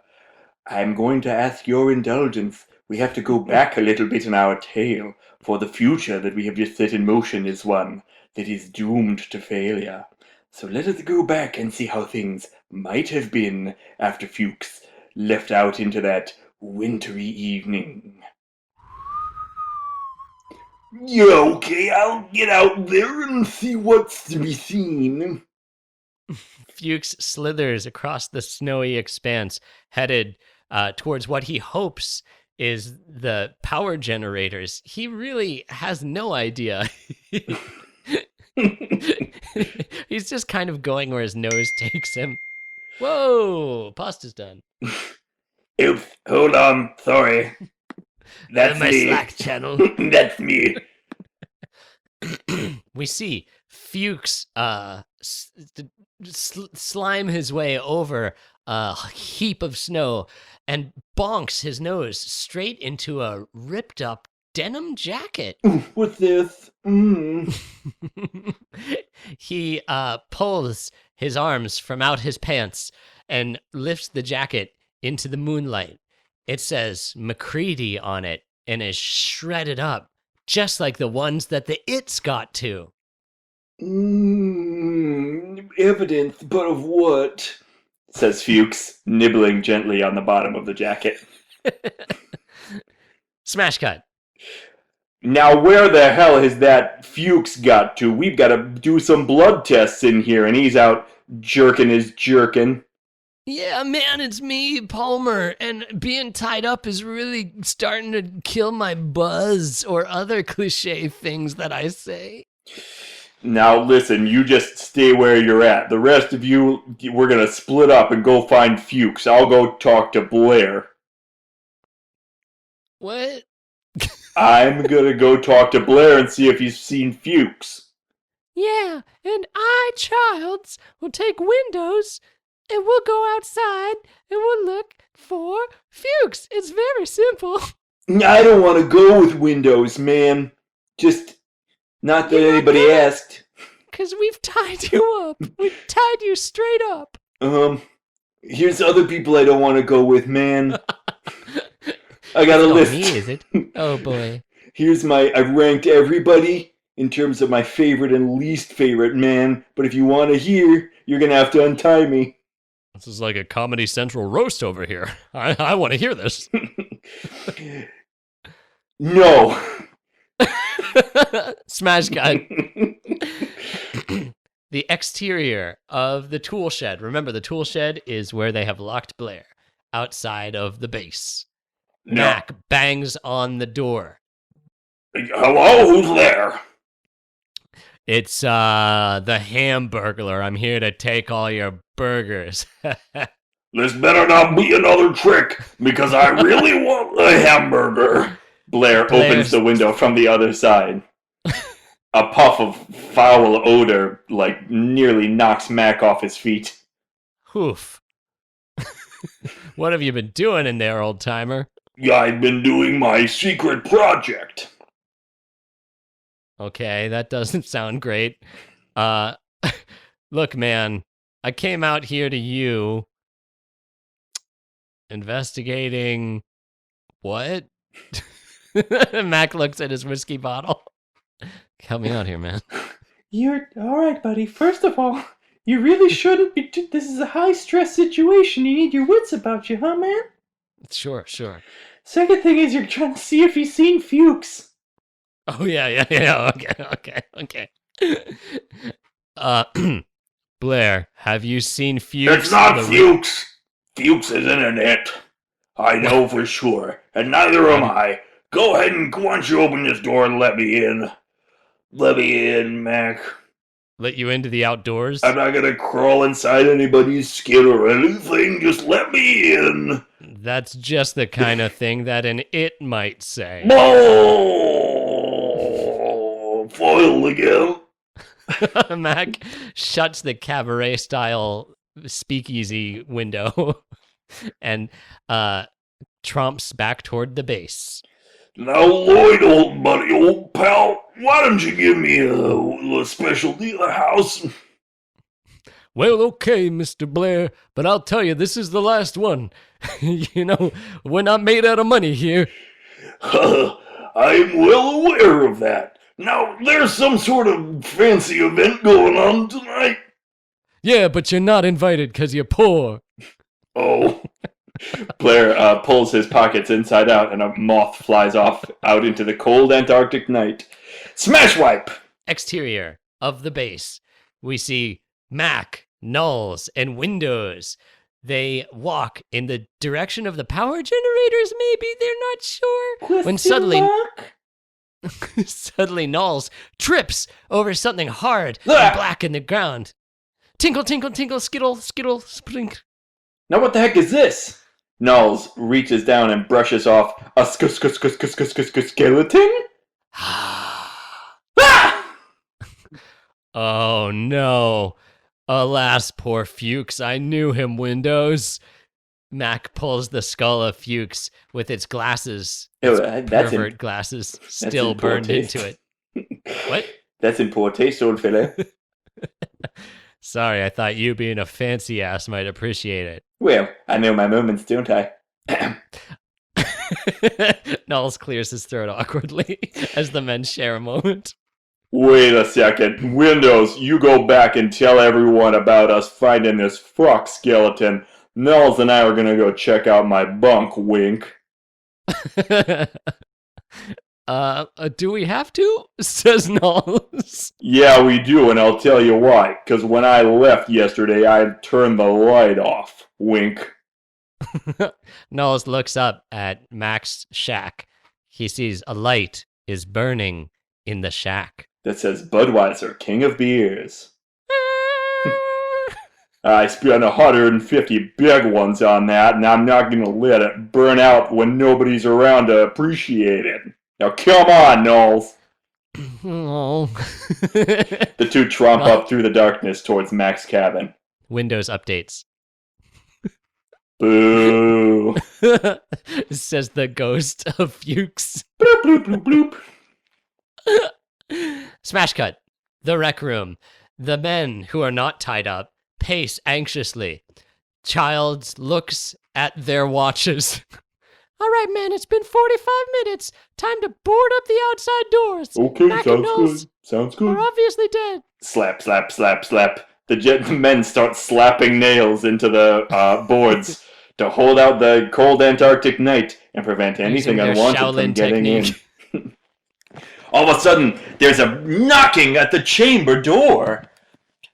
I'm going to ask your indulgence. We have to go back a little bit in our tale, for the future that we have just set in motion is one that is doomed to failure. So let us go back and see how things might have been after Fuchs left out into that wintry evening. Yeah, okay, I'll get out there and see what's to be seen. Fuchs slithers across the snowy expanse, headed towards what he hopes is the power generators. He really has no idea. He's just kind of going where his nose takes him. Whoa, pasta's done. Oops, hold on, sorry. That's my me. Slack channel. That's me. We see Fuchs slime his way over a heap of snow and bonks his nose straight into a ripped up denim jacket. What's this? He pulls his arms from out his pants and lifts the jacket into the moonlight. It says McCready on it and is shredded up, just like the ones that the It's got to. Evidence, but of what? Says Fuchs, nibbling gently on the bottom of the jacket. Smash cut. Now, where the hell has that Fuchs got to? We've got to do some blood tests in here, and he's out jerking his jerkin. Yeah, man, it's me, Palmer, and being tied up is really starting to kill my buzz or other cliche things that I say. Now, listen, you just stay where you're at. The rest of you, we're going to split up and go find Fuchs. I'll go talk to Blair. What? I'm going to go talk to Blair and see if he's seen Fuchs. Yeah, and I, Childs, will take Windows, and we'll go outside, and we'll look for Fuchs. It's very simple. I don't want to go with Windows, man. Just not that anybody asked. Because we've tied you up. We've tied you straight up. Here's other people I don't want to go with, man. I got a list. Me, is it? Oh, boy. I ranked everybody in terms of my favorite and least favorite, man. But if you want to hear, you're going to have to untie me. This is like a Comedy Central roast over here. I want to hear this. No. Smash cut. The exterior of the tool shed. Remember, the tool shed is where they have locked Blair, outside of the base. No. Mac bangs on the door. Hello, who's there? It's the Hamburglar. I'm here to take all your burgers. This better not be another trick, because I really want a hamburger. Blair opens the window from the other side. A puff of foul odor, nearly knocks Mac off his feet. Oof. What have you been doing in there, old timer? I've been doing my secret project. Okay, that doesn't sound great. Look, man, I came out here to you investigating what? Mac looks at his whiskey bottle. Help me out here, man. You're all right, buddy. First of all, you really shouldn't be. This is a high-stress situation. You need your wits about you, huh, man? Sure. Second thing is you're trying to see if he's seen Fuchs. Oh, yeah. Okay. Blair, have you seen Fuchs? It's not Fuchs. Fuchs isn't it. I know for sure, and neither am I. Go ahead and why don't you open this door and let me in. Let me in, Mac. Let you into the outdoors? I'm not gonna crawl inside anybody's skin or anything. Just let me in. That's just the kind of thing that an it might say. Oh, foiled again. Mac shuts the cabaret-style speakeasy window and tromps back toward the base. Now, Lloyd, old buddy, old pal, why don't you give me a specialty of the house? Well, okay, Mr. Blair, but I'll tell you, this is the last one. You know, we're not made out of money here. I'm well aware of that. Now, there's some sort of fancy event going on tonight. Yeah, but you're not invited because you're poor. Oh. Blair pulls his pockets inside out, and a moth flies off out into the cold Antarctic night. Smash wipe! Exterior of the base. We see Mac, Nulls, and Windows. They walk in the direction of the power generators, maybe? They're not sure. When suddenly Nulls trips over something hard and black in the ground. Tinkle, tinkle, tinkle, skittle, skittle, sprink. Now what the heck is this? Nulls reaches down and brushes off a skeleton? Oh no. Alas, poor Fuchs. I knew him, Windows. Mac pulls the skull of Fuchs with its glasses. Pervert glasses still burned into it. What? That's in poor taste, old fella. Sorry, I thought you being a fancy ass might appreciate it. Well, I know my moments, don't I? Knowles clears his throat awkwardly as the men share a moment. Wait a second. Windows, you go back and tell everyone about us finding this fuck skeleton. Knowles and I are gonna go check out my bunk, wink. Do we have to? Says Knowles. Yeah, we do, and I'll tell you why. Because when I left yesterday, I turned the light off. Wink. Knowles looks up at Mac's shack. He sees a light is burning in the shack. That says Budweiser, King of Beers. I spent 150 big ones on that, and I'm not going to let it burn out when nobody's around to appreciate it. Now come on, Knowles. Oh. The two tromp up through the darkness towards Mac's cabin. Windows updates. Boo. Says the ghost of Fuchs. Bloop, bloop, bloop, bloop. Smash cut. The rec room. The men who are not tied up pace anxiously. Child looks at their watches. All right, man, it's been 45 minutes. Time to board up the outside doors. Okay, Mac and sounds Knowles good. Sounds are good. obviously dead. Slap, slap, slap, slap. The men start slapping nails into the boards to hold out the cold Antarctic night and prevent anything Using their unwanted from Shaolin getting technique. in. All of a sudden, there's a knocking at the chamber door.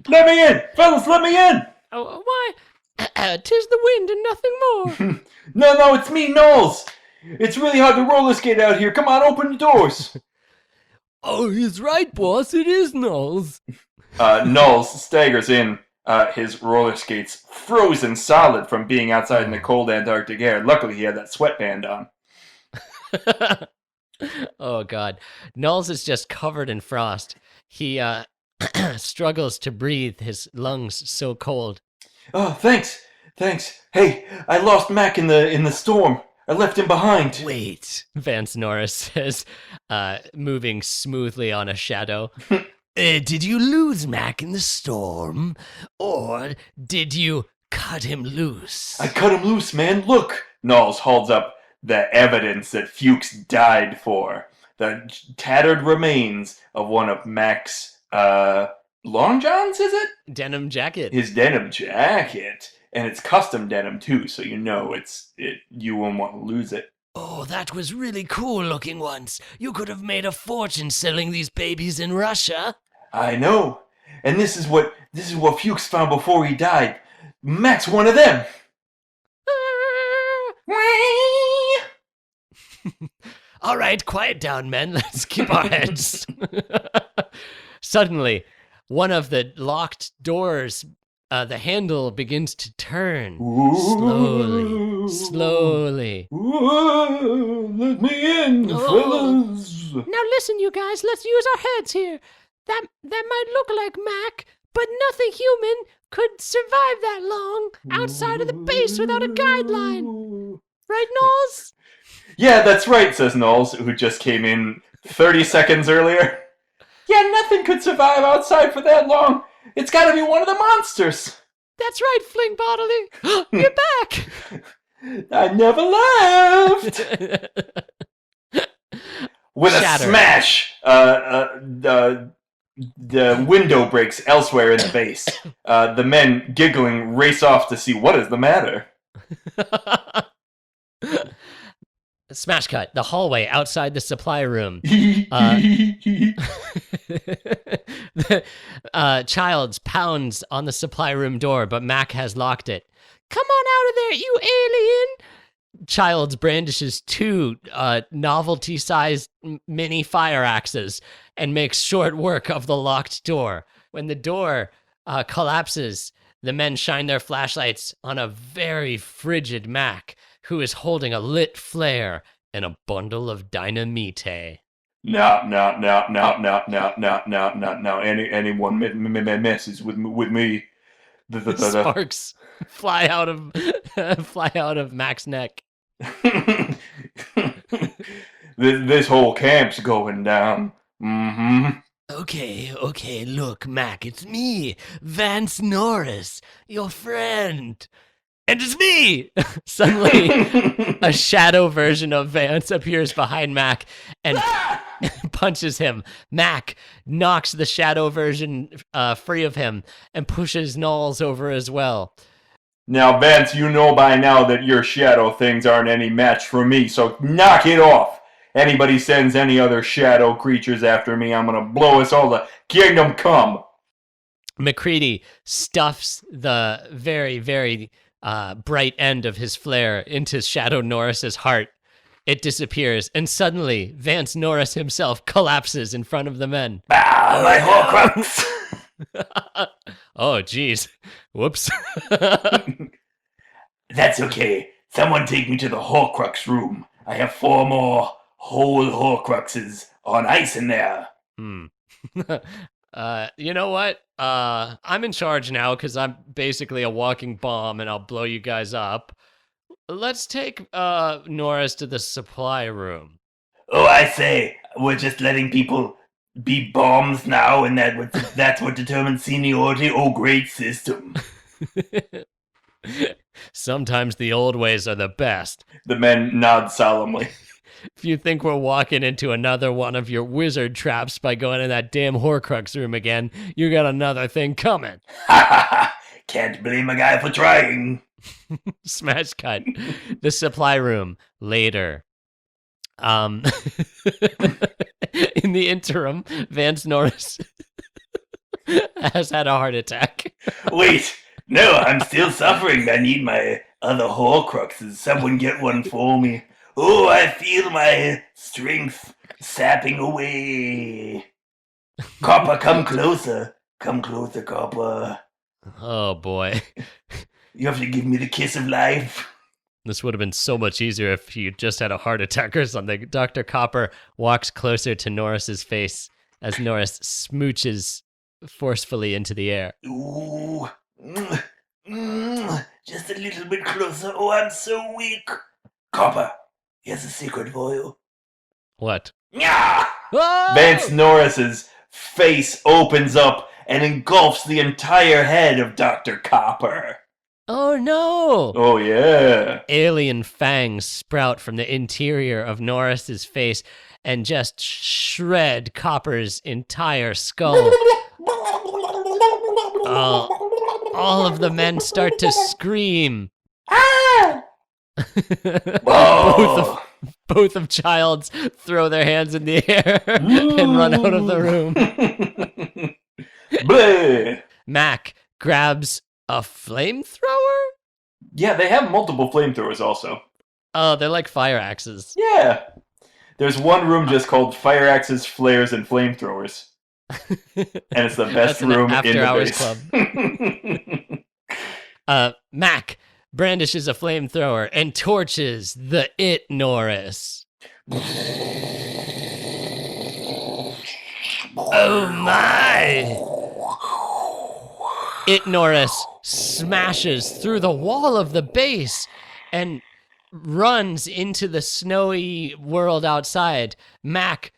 Let me in! Fellas, let me in! Oh, why? 'Tis the wind and nothing more. No, it's me, Knowles! It's really hard to roller skate out here. Come on, open the doors. Oh, he's right, boss. It is Knowles. Knowles staggers in, his roller skates frozen solid from being outside in the cold Antarctic air. Luckily, he had that sweatband on. Oh, God. Knowles is just covered in frost. He struggles to breathe, his lungs so cold. Oh, thanks. Hey, I lost Mac in the storm. I left him behind. Wait, Vance Norris says, moving smoothly on a shadow. Did you lose Mac in the storm? Or did you cut him loose? I cut him loose, man. Look. Knowles holds up the evidence that Fuchs died for. The tattered remains of one of Mac's, long johns, is it? Denim jacket. His denim jacket. And it's custom denim too, so you know you won't want to lose it. Oh, that was really cool looking once. You could have made a fortune selling these babies in Russia. I know. And this is what Fuchs found before he died. Mac's one of them. All right, quiet down, men. Let's keep our heads. Suddenly, one of the locked doors, the handle begins to turn. Slowly. Whoa, let me in, fellas. Now listen, you guys. Let's use our heads here. That might look like Mac, but nothing human could survive that long outside of the base without a guideline. Right, Knowles? Yeah, that's right, says Knowles, who just came in 30 seconds earlier. Yeah, nothing could survive outside for that long. It's gotta be one of the monsters. That's right, Fling Bodily. You're back. I never left. With Shatter. A smash, the window breaks elsewhere in the base. The men, giggling, race off to see what is the matter. Smash cut. The hallway outside the supply room. Childs pounds on the supply room door, but Mac has locked it. Come on out of there, you alien! Childs brandishes two novelty-sized mini fire axes and makes short work of the locked door. When the door collapses, the men shine their flashlights on a very frigid Mac, who is holding a lit flare and a bundle of dynamite. No. Anyone messes with me. Sparks fly out of Mac's neck. This whole camp's going down. Mm-hmm. Okay, look, Mac, it's me, Vance Norris, your friend. And it's me! Suddenly, a shadow version of Vance appears behind Mac and punches him. Mac knocks the shadow version free of him and pushes Knowles over as well. Now, Vance, you know by now that your shadow things aren't any match for me, so knock it off! Anybody sends any other shadow creatures after me, I'm gonna blow us all to kingdom come! McCready stuffs the very, very bright end of his flare into Shadow Norris's heart. It disappears, and suddenly Vance Norris himself collapses in front of the men. Ah, my Horcrux! Oh, jeez. Whoops. That's okay. Someone take me to the Horcrux room. I have 4 more whole Horcruxes on ice in there. You know what? I'm in charge now because I'm basically a walking bomb and I'll blow you guys up. let's take Norris to the supply room. Oh, I say, we're just letting people be bombs now, and that's what determines seniority. Oh, great system. Sometimes the old ways are the best. The men nod solemnly. If you think we're walking into another one of your wizard traps by going in that damn Horcrux room again, you got another thing coming. Ha ha ha! Can't blame a guy for trying. Smash cut. The supply room later. In the interim, Vance Norris has had a heart attack. Wait, no, I'm still suffering. I need my other Horcruxes. Someone get one for me. Oh, I feel my strength sapping away. Copper, come closer. Come closer, Copper. Oh boy. You have to give me the kiss of life. This would have been so much easier if you just had a heart attack or something. Dr. Copper walks closer to Norris's face as Norris smooches forcefully into the air. Ooh. Just a little bit closer. Oh, I'm so weak. Copper, here's a secret for you. What? Yeah! Oh! Vance Norris's face opens up and engulfs the entire head of Dr. Copper. Oh no! Oh, yeah. Alien fangs sprout from the interior of Norris's face and just shred Copper's entire skull. All of the men start to scream. Ah! Both of Childs throw their hands in the air and run out of the room. Bleh. Mac grabs a flamethrower? Yeah, they have multiple flamethrowers also. Oh, they're like fire axes. Yeah. There's one room just called Fire Axes, Flares, and Flamethrowers. And it's the best That's an room in the after-hours base. club. Mac brandishes a flamethrower and torches the It Norris. Oh my! It Norris smashes through the wall of the base and runs into the snowy world outside. Mac,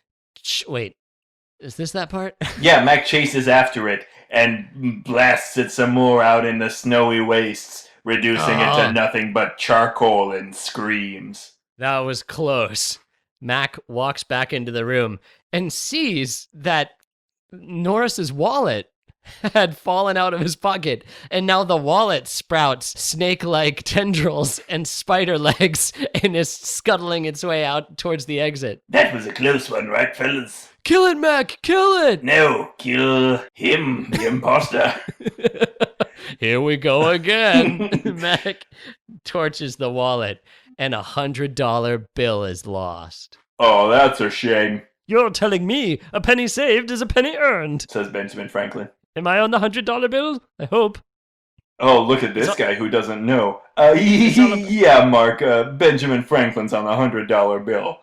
wait, is this that part? Yeah, Mac chases after it and blasts it some more out in the snowy wastes, reducing it to nothing but charcoal and screams. That was close. Mac walks back into the room and sees that Norris's wallet had fallen out of his pocket, and now the wallet sprouts snake-like tendrils and spider legs and is scuttling its way out towards the exit. That was a close one, right, fellas? Kill it, Mac! Kill it! No, kill him, the imposter. Here we go again. Mac torches the wallet, and $100 bill is lost. Oh, that's a shame, You're telling me a penny saved is a penny earned. says Benjamin Franklin. Am I on the $100 bill? I hope. Oh, look at this guy who doesn't know. all Yeah, Mark, Benjamin Franklin's on the $100 bill.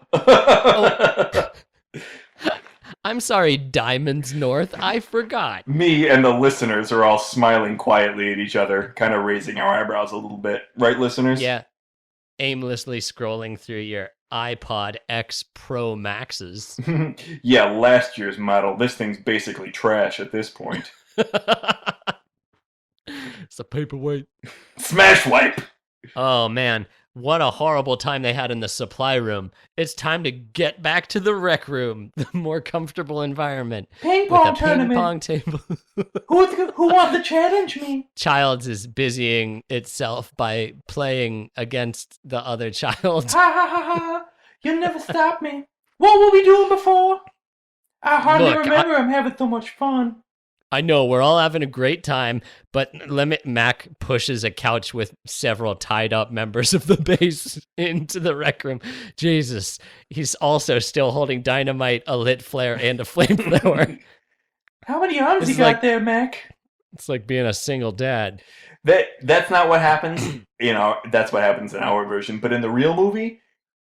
I'm sorry, Diamonds North. I forgot. Me and the listeners are all smiling quietly at each other, kind of raising our eyebrows a little bit. Right, listeners? Yeah. Aimlessly scrolling through your iPod X Pro Maxes. Yeah, last year's model. This thing's basically trash at this point. It's a paperweight. Smash wipe! Oh, man. What a horrible time they had in the supply room. It's time to get back to the rec room, the more comfortable environment. Ping pong with a tournament. ping pong table. Who wants to challenge me? Childs is busying itself by playing against the other child. Ha ha ha ha! You'll never stop me. What were we doing before? I hardly Look, remember. I'm having so much fun. I know, we're all having a great time, but Mac pushes a couch with several tied up members of the base into the rec room. Jesus, he's also still holding dynamite, a lit flare, and a flamethrower. How many arms It's you got like- there, Mac? It's like being a single dad. That's not what happens. That's what happens in our version. But in the real movie,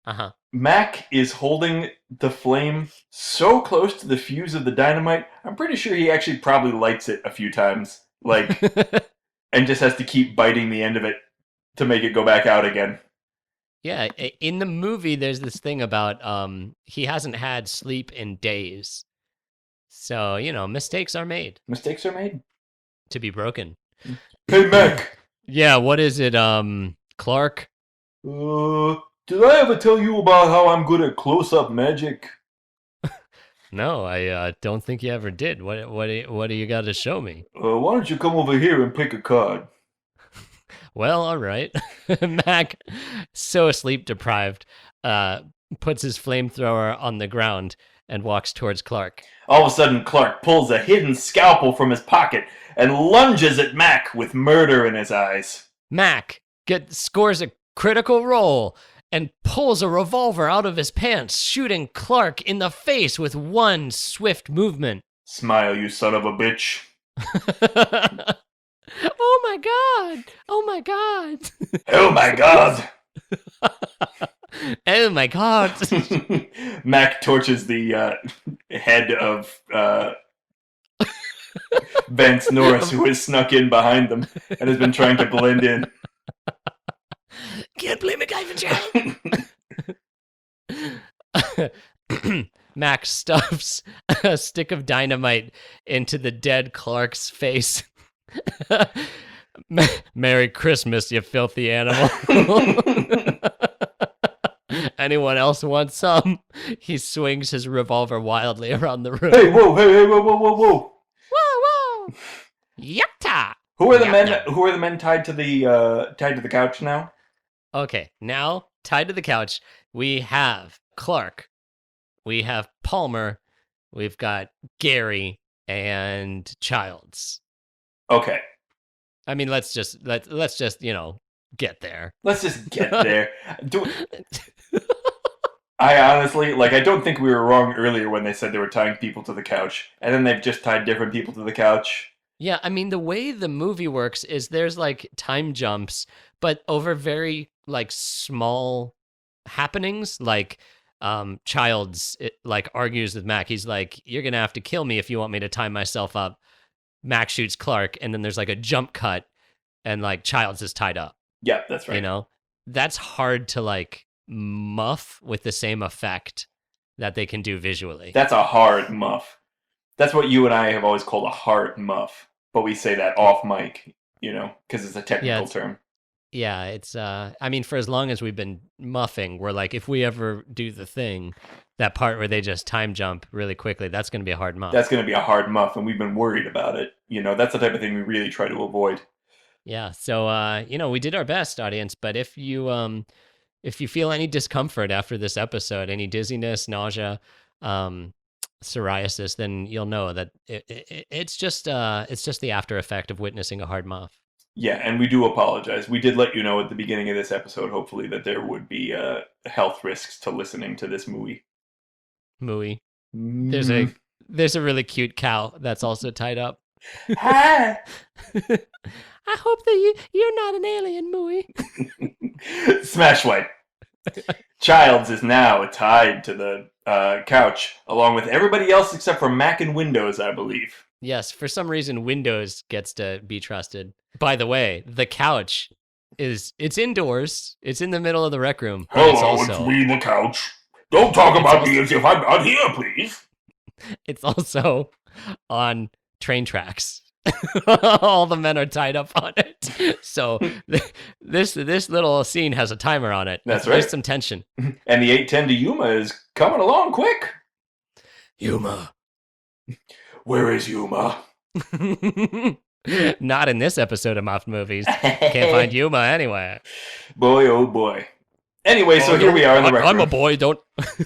Uh-huh. Mac is holding the flame so close to the fuse of the dynamite, I'm pretty sure he actually probably lights it a few times. And just has to keep biting the end of it to make it go back out again. Yeah, in the movie, there's this thing about he hasn't had sleep in days. So, mistakes are made Mistakes are made. to be broken. Hey, Mac. Yeah, what is it, Clark? Did I ever tell you about how I'm good at close-up magic? No, I don't think you ever did. What do you got to show me? Why don't you come over here and pick a card? Well, all right. Mac, so sleep deprived, puts his flamethrower on the ground and walks towards Clark. All of a sudden, Clark pulls a hidden scalpel from his pocket and lunges at Mac with murder in his eyes. Mac scores a critical roll and pulls a revolver out of his pants, shooting Clark in the face with one swift movement. Smile, you son of a bitch. Oh my god! Oh my god! Oh my god! Oh my god! Mac torches the head of Vance Norris, who has snuck in behind them and has been trying to blend in. Can't blame MacGyver Joe! Mac stuffs a stick of dynamite into the dead Clark's face. Merry Christmas, you filthy animal. Anyone else want some? He swings his revolver wildly around the room. Hey, whoa, whoa. Whoa! Yatta! Who are the men tied to the couch now? Okay, now tied to the couch, we have Clark, we have Palmer, we've got Gary and Childs. Okay. I mean, let's just get there. Let's just get there. I honestly, I don't think we were wrong earlier when they said they were tying people to the couch, and then they've just tied different people to the couch. Yeah, I mean, the way the movie works is there's time jumps, but over very small happenings. Childs argues with Mac. He's like, "You're gonna have to kill me if you want me to tie myself up." Mac shoots Clark, and then there's a jump cut, and Childs is tied up. Yeah, that's right. That's hard to muff with the same effect that they can do visually. That's a hard muff. That's what you and I have always called a hard muff, but we say that off mic, because it's a technical term. Yeah, it's, I mean, for as long as we've been muffing, we're if we ever do the thing, that part where they just time jump really quickly, that's going to be a hard muff. That's going to be a hard muff, and we've been worried about it. That's the type of thing we really try to avoid. Yeah, so, we did our best, audience, but if you feel any discomfort after this episode, any dizziness, nausea, psoriasis, then you'll know that it's just the after effect of witnessing a hard muff. Yeah, and we do apologize. We did let you know at the beginning of this episode, hopefully, that there would be health risks to listening to this movie. Mooey. There's a really cute cow that's also tied up. Hi. I hope that you're not an alien, Mooey. Smash wipe. Childs is now tied to the couch, along with everybody else except for Mac and Windows, I believe. Yes, for some reason, Windows gets to be trusted. By the way, the couch it's indoors. It's in the middle of the rec room. Hello, it's me, the couch. Don't talk about me as if I'm not here, please. It's also on train tracks. All the men are tied up on it. So this little scene has a timer on it. That's right. There's some tension. And the 8:10 to Yuma is coming along quick. Yuma. Where is Yuma? Not in this episode of Muffed Movies. Can't find Yuma anywhere. Boy, oh boy. Anyway, so here we are in the rec room. I'm a boy, don't...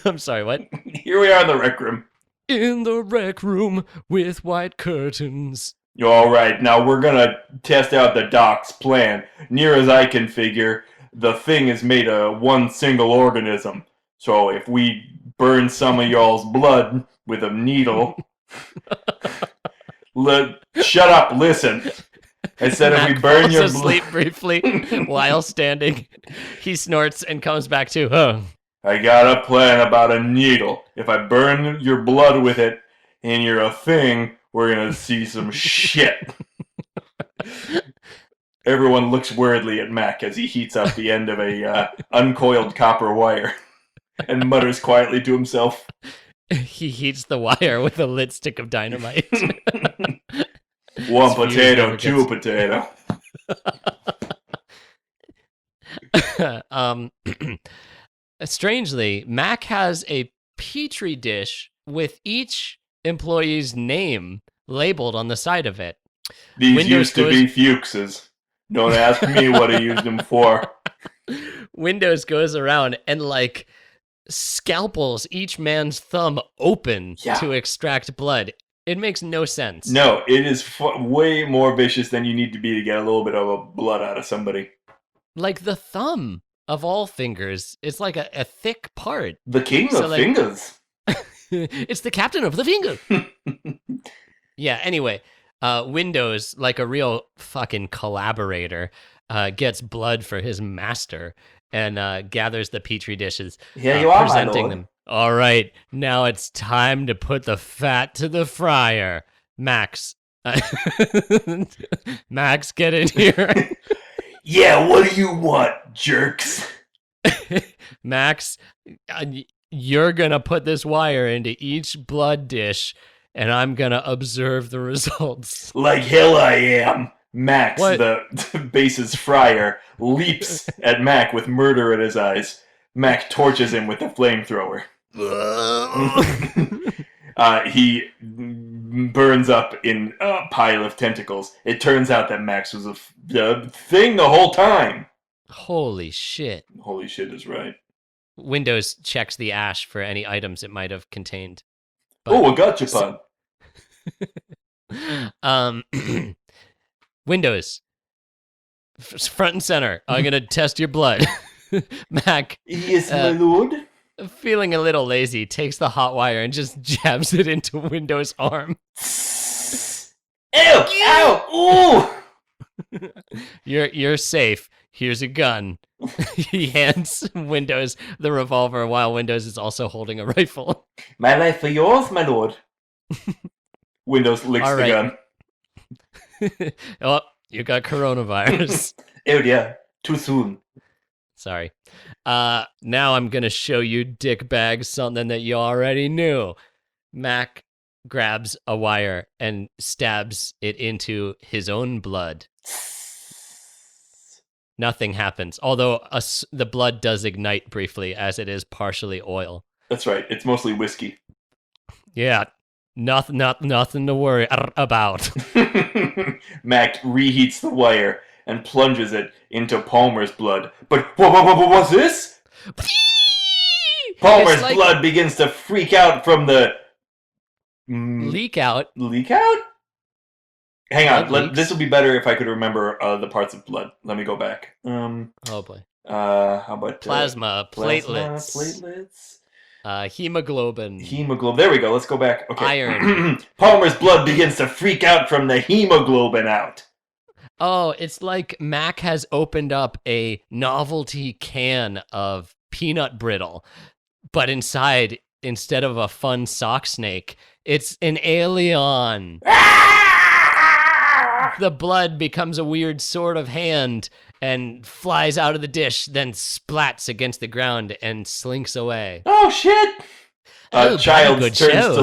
I'm sorry, what? Here we are in the rec room. In the rec room with white curtains. All right, now we're going to test out the doc's plan. Near as I can figure, the thing is made of one single organism. So if we burn some of y'all's blood with a needle... Shut up, listen. I said if we burn your blood... asleep briefly while standing. He snorts and comes back to, oh. I got a plan about a needle. If I burn your blood with it and you're a thing, we're going to see some shit. Everyone looks worriedly at Mac as he heats up the end of a uncoiled copper wire and mutters quietly to himself. He heats the wire with a lit stick of dynamite. One His fuse potato, never two potato. Strangely, Mac has a petri dish with each employee's name labeled on the side of it. These Windows used to be Fuchses. Don't ask me what I used them for. Windows goes around and like scalpels each man's thumb open to extract blood. It makes no sense. No, it is way more vicious than you need to be to get a little bit of a blood out of somebody. Like the thumb of all fingers, it's like a thick part. The king of fingers. It's the captain of the finger. Yeah, anyway, Windows, like a real fucking collaborator, gets blood for his master and gathers the petri dishes, Here you are, presenting my lord. them. All right, now it's time to put the fat to the fryer. Max. Max, get in here. Yeah, what do you want, jerks? Max, you're going to put this wire into each blood dish, and I'm going to observe the results. Like hell I am. Max, What? the base's fryer, leaps at Mac with murder in his eyes. Mac torches him with the flamethrower. He burns up in a pile of tentacles. It turns out that Max was a thing the whole time. Holy shit. Holy shit is right. Windows checks the ash for any items it might have contained. Oh, a gotcha pun. Windows, front and center. I'm going to test your blood. Mac, Yes, my lord. feeling a little lazy, takes the hot wire and just jabs it into Windows' arm. Ew! Ow! Ooh! You're safe. Here's a gun. He hands Windows the revolver while Windows is also holding a rifle. My life for yours, my lord. Windows licks All the right. gun. Oh, you got coronavirus. Oh dear, too soon. Sorry. Now I'm going to show you, dickbag, something that you already knew. Mac grabs a wire and stabs it into his own blood. Nothing happens, although the blood does ignite briefly as it is partially oil. That's right, it's mostly whiskey. Yeah, nothing to worry about. Mac reheats the wire and plunges it into Palmer's blood. But what's this? Palmer's It's like- blood begins to freak out from the... Leak out. Leak out? Hang on, Blood leaks? this would be better if I could remember the parts of blood. Let me go back. Oh boy. How about... Plasma, platelets, platelets, hemoglobin. hemoglobin. There we go, let's go back. Okay. Iron. Palmer's blood begins to freak out from the hemoglobin out. Oh, it's like Mac has opened up a novelty can of peanut brittle, but inside, instead of a fun sock snake, it's an alien. The blood becomes a weird sword of hand and flies out of the dish, then splats against the ground and slinks away. Oh shit! Oh, Childs good turns show.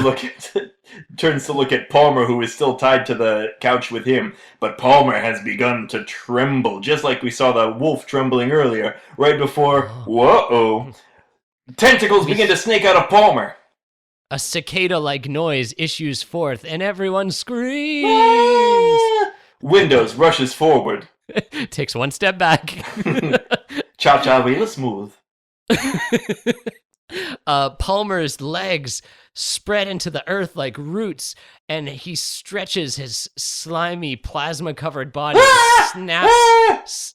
to look at Palmer, who is still tied to the couch with him. But Palmer has begun to tremble, just like we saw the wolf trembling earlier, right before. Whoa! Tentacles begin to snake out of Palmer. A cicada-like noise issues forth, and everyone screams. Ah! Windows rushes forward. Takes one step back. Cha-cha real smooth. Palmer's legs spread into the earth like roots, and he stretches his slimy, plasma-covered body, snaps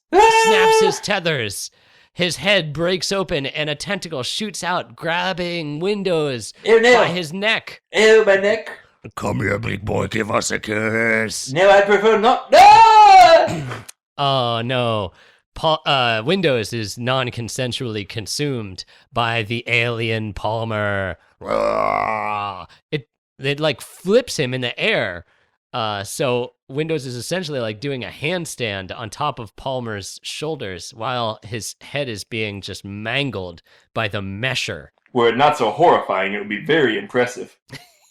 his tethers. His head breaks open, and a tentacle shoots out, grabbing Windows Ew, no. by his neck. Ew, my neck. Come here, big boy, give us a kiss. No, I prefer not. No! Oh, no. Windows is non-consensually consumed by the alien Palmer. It like flips him in the air, So Windows is essentially like doing a handstand on top of Palmer's shoulders while his head is being just mangled by the mesher. Were it not so horrifying, it would be very impressive.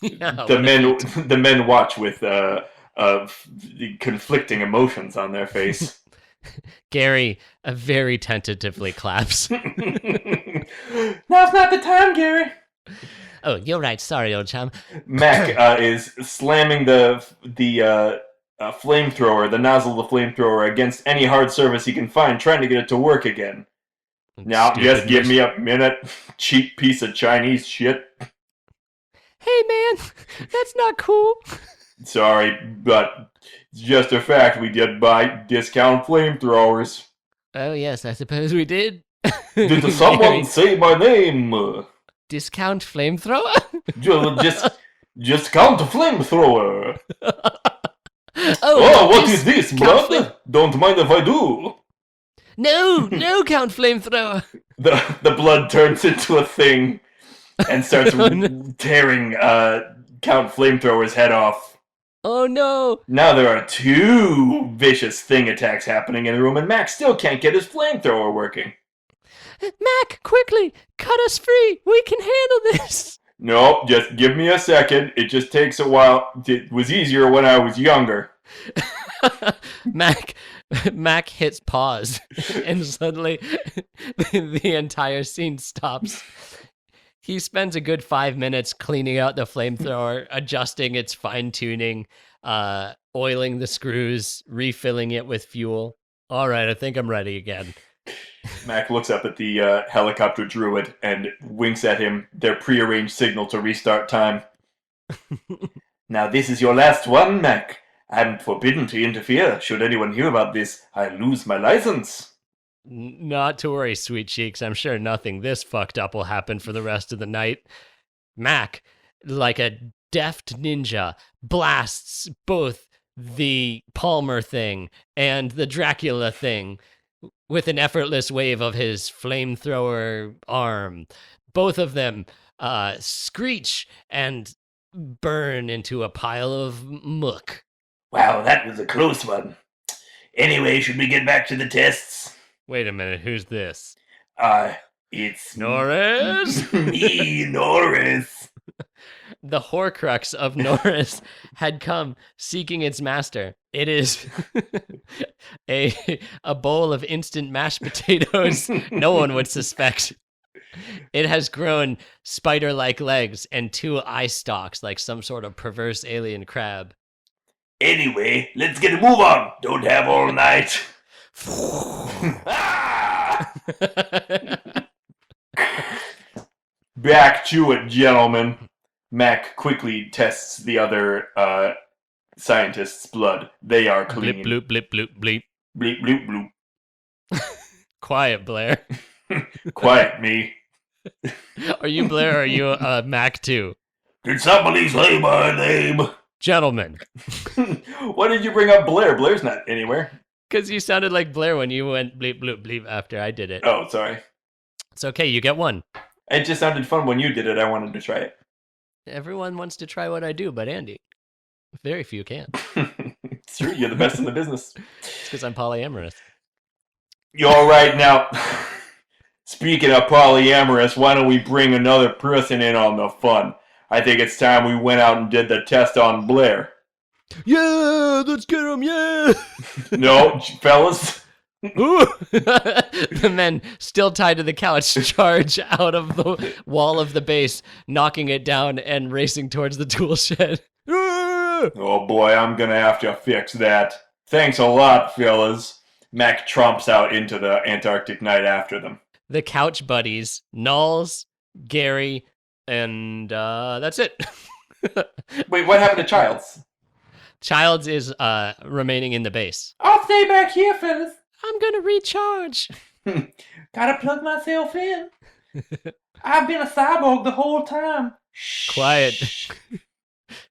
Yeah, The men watch with conflicting emotions on their face. Gary very tentatively claps. Now's not the time, Gary. Oh, you're right. Sorry, old chum. Mac is slamming the flamethrower, the nozzle of the flamethrower, against any hard surface he can find, trying to get it to work again. Now, just give me a minute, cheap piece of Chinese shit. Hey, man, that's not cool. Sorry, but it's just a fact. We did buy discount flamethrowers. Oh, yes, I suppose we did. Did someone say my name? Discount flamethrower? Just count the flamethrower. Oh, what is this, blood? Don't mind if I do. No, Count Flamethrower. The blood turns into a thing and starts tearing Count Flamethrower's head off. Oh no! Now there are 2 vicious thing attacks happening in the room, and Max still can't get his flamethrower working. Mac, quickly, cut us free. We can handle this. Nope, just give me a second. It just takes a while. It was easier when I was younger. Mac hits pause, and suddenly the entire scene stops. He spends a good 5 minutes cleaning out the flamethrower, adjusting its fine-tuning, oiling the screws, refilling it with fuel. All right, I think I'm ready again. Mac looks up at the helicopter druid and winks at him, their prearranged signal to restart time. Now this is your last one, Mac. I'm forbidden to interfere. Should anyone hear about this, I lose my license. Not to worry, sweet cheeks. I'm sure nothing this fucked up will happen for the rest of the night. Mac, like a deft ninja, blasts both the Palmer thing and the Dracula thing with an effortless wave of his flamethrower arm. Both of them screech and burn into a pile of muck. Wow, that was a close one. Anyway, should we get back to the tests? Wait a minute, who's this? It's... Norris? Me, Norris. The Horcrux of Norris had come seeking its master. It is a bowl of instant mashed potatoes no one would suspect. It has grown spider-like legs and 2 eye stalks like some sort of perverse alien crab. Anyway, let's get a move on. Don't have all night. Back to it, gentlemen. Mac quickly tests the other scientist's blood. They are clean. Bleep, bloop, bleep, bloop, bleep. Bleep, bloop, bloop. Quiet, Blair. Quiet, me. Are you Blair or are you Mac too? Did somebody say my name? Gentlemen. Why did you bring up Blair? Blair's not anywhere. Because you sounded like Blair when you went bleep, bloop, bleep after I did it. Oh, sorry. It's okay, you get 1. It just sounded fun when you did it. I wanted to try it. Everyone wants to try what I do, but Andy. Very few can. It's true, you're the best in the business. It's because I'm polyamorous. You're right now. Speaking of polyamorous, why don't we bring another person in on the fun? I think it's time we went out and did the test on Blair. Yeah, let's get him, yeah! No, fellas. The men, still tied to the couch, charge out of the wall of the base, knocking it down and racing towards the tool shed. Oh boy, I'm gonna have to fix that. Thanks a lot, fellas. Mac tromps out into the Antarctic night after them. The couch buddies, Nulls, Gary, and that's it. Wait, what happened to Childs? Childs is remaining in the base. I'll stay back here, fellas. I'm gonna recharge. Gotta plug myself in. I've been a cyborg the whole time. Quiet.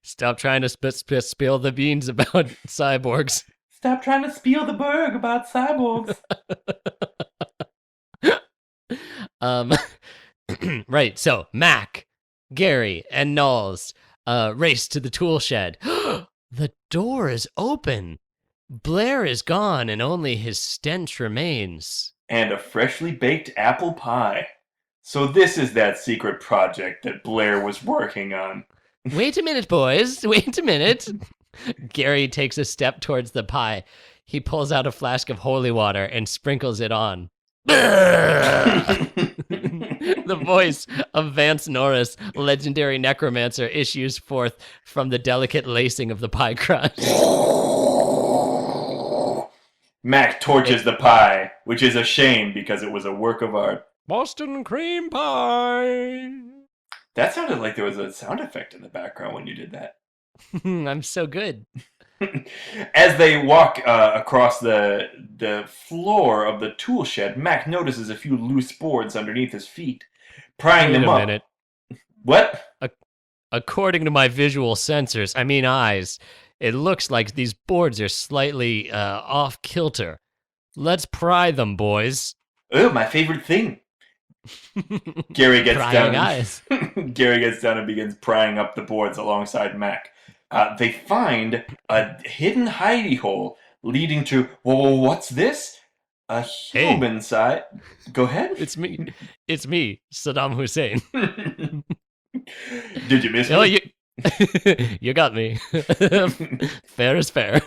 Stop trying to spill the beans about cyborgs. Stop trying to spill the berg about cyborgs. Right, so Mac, Gary, and Knowles race to the tool shed. The door is open. Blair is gone, and only his stench remains. And a freshly baked apple pie. So this is that secret project that Blair was working on. Wait a minute, boys. Wait a minute. Gary takes a step towards the pie. He pulls out a flask of holy water and sprinkles it on. The voice of Vance Norris, legendary necromancer, issues forth from the delicate lacing of the pie crust. Mac torches the pie, which is a shame because it was a work of art. Boston cream pie. That sounded like there was a sound effect in the background when you did that. I'm so good. As they walk across the floor of the tool shed, Mac notices a few loose boards underneath his feet, prying them up. Wait a minute. What? According to my visual sensors, I mean eyes, it looks like these boards are slightly off kilter. Let's pry them, boys. Oh, my favorite thing. Gary gets Prying down. eyes. Gary gets down and begins prying up the boards alongside Mac. They find a hidden hidey hole leading to, whoa, what's this? A human side. Go ahead. It's me, Saddam Hussein. Did you miss me? Oh, you got me. Fair is fair.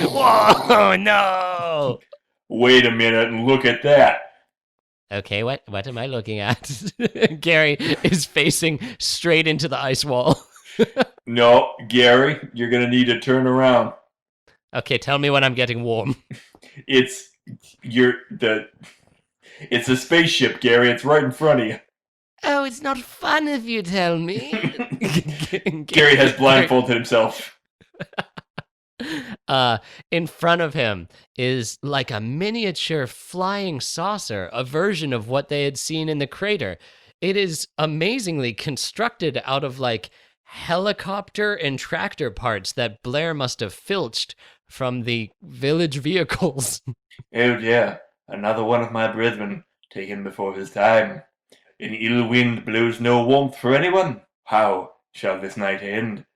Whoa, no! Wait a minute and look at that. Okay, what am I looking at? Gary is facing straight into the ice wall. No, Gary, you're gonna need to turn around. Okay, tell me when I'm getting warm. It's a spaceship, Gary. It's right in front of you. Oh, it's not fun if you tell me. Gary has blindfolded himself. In front of him is like a miniature flying saucer, a version of what they had seen in the crater. It is amazingly constructed out of like helicopter and tractor parts that Blair must have filched from the village vehicles. Oh yeah, another one of my brethren, taken before his time. An ill wind blows no warmth for anyone. How shall this night end?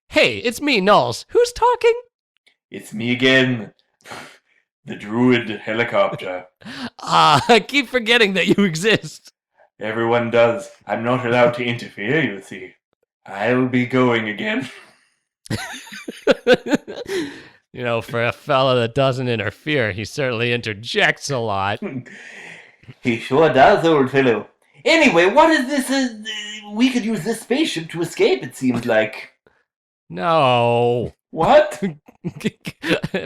Hey, it's me, Knowles. Who's talking? It's me again, the druid helicopter. I keep forgetting that you exist. Everyone does. I'm not allowed to interfere, you see. I'll be going again. You know, for a fella that doesn't interfere, he certainly interjects a lot. He sure does, old fellow. Anyway, what is this? We could use this spaceship to escape, it seems like. No. What?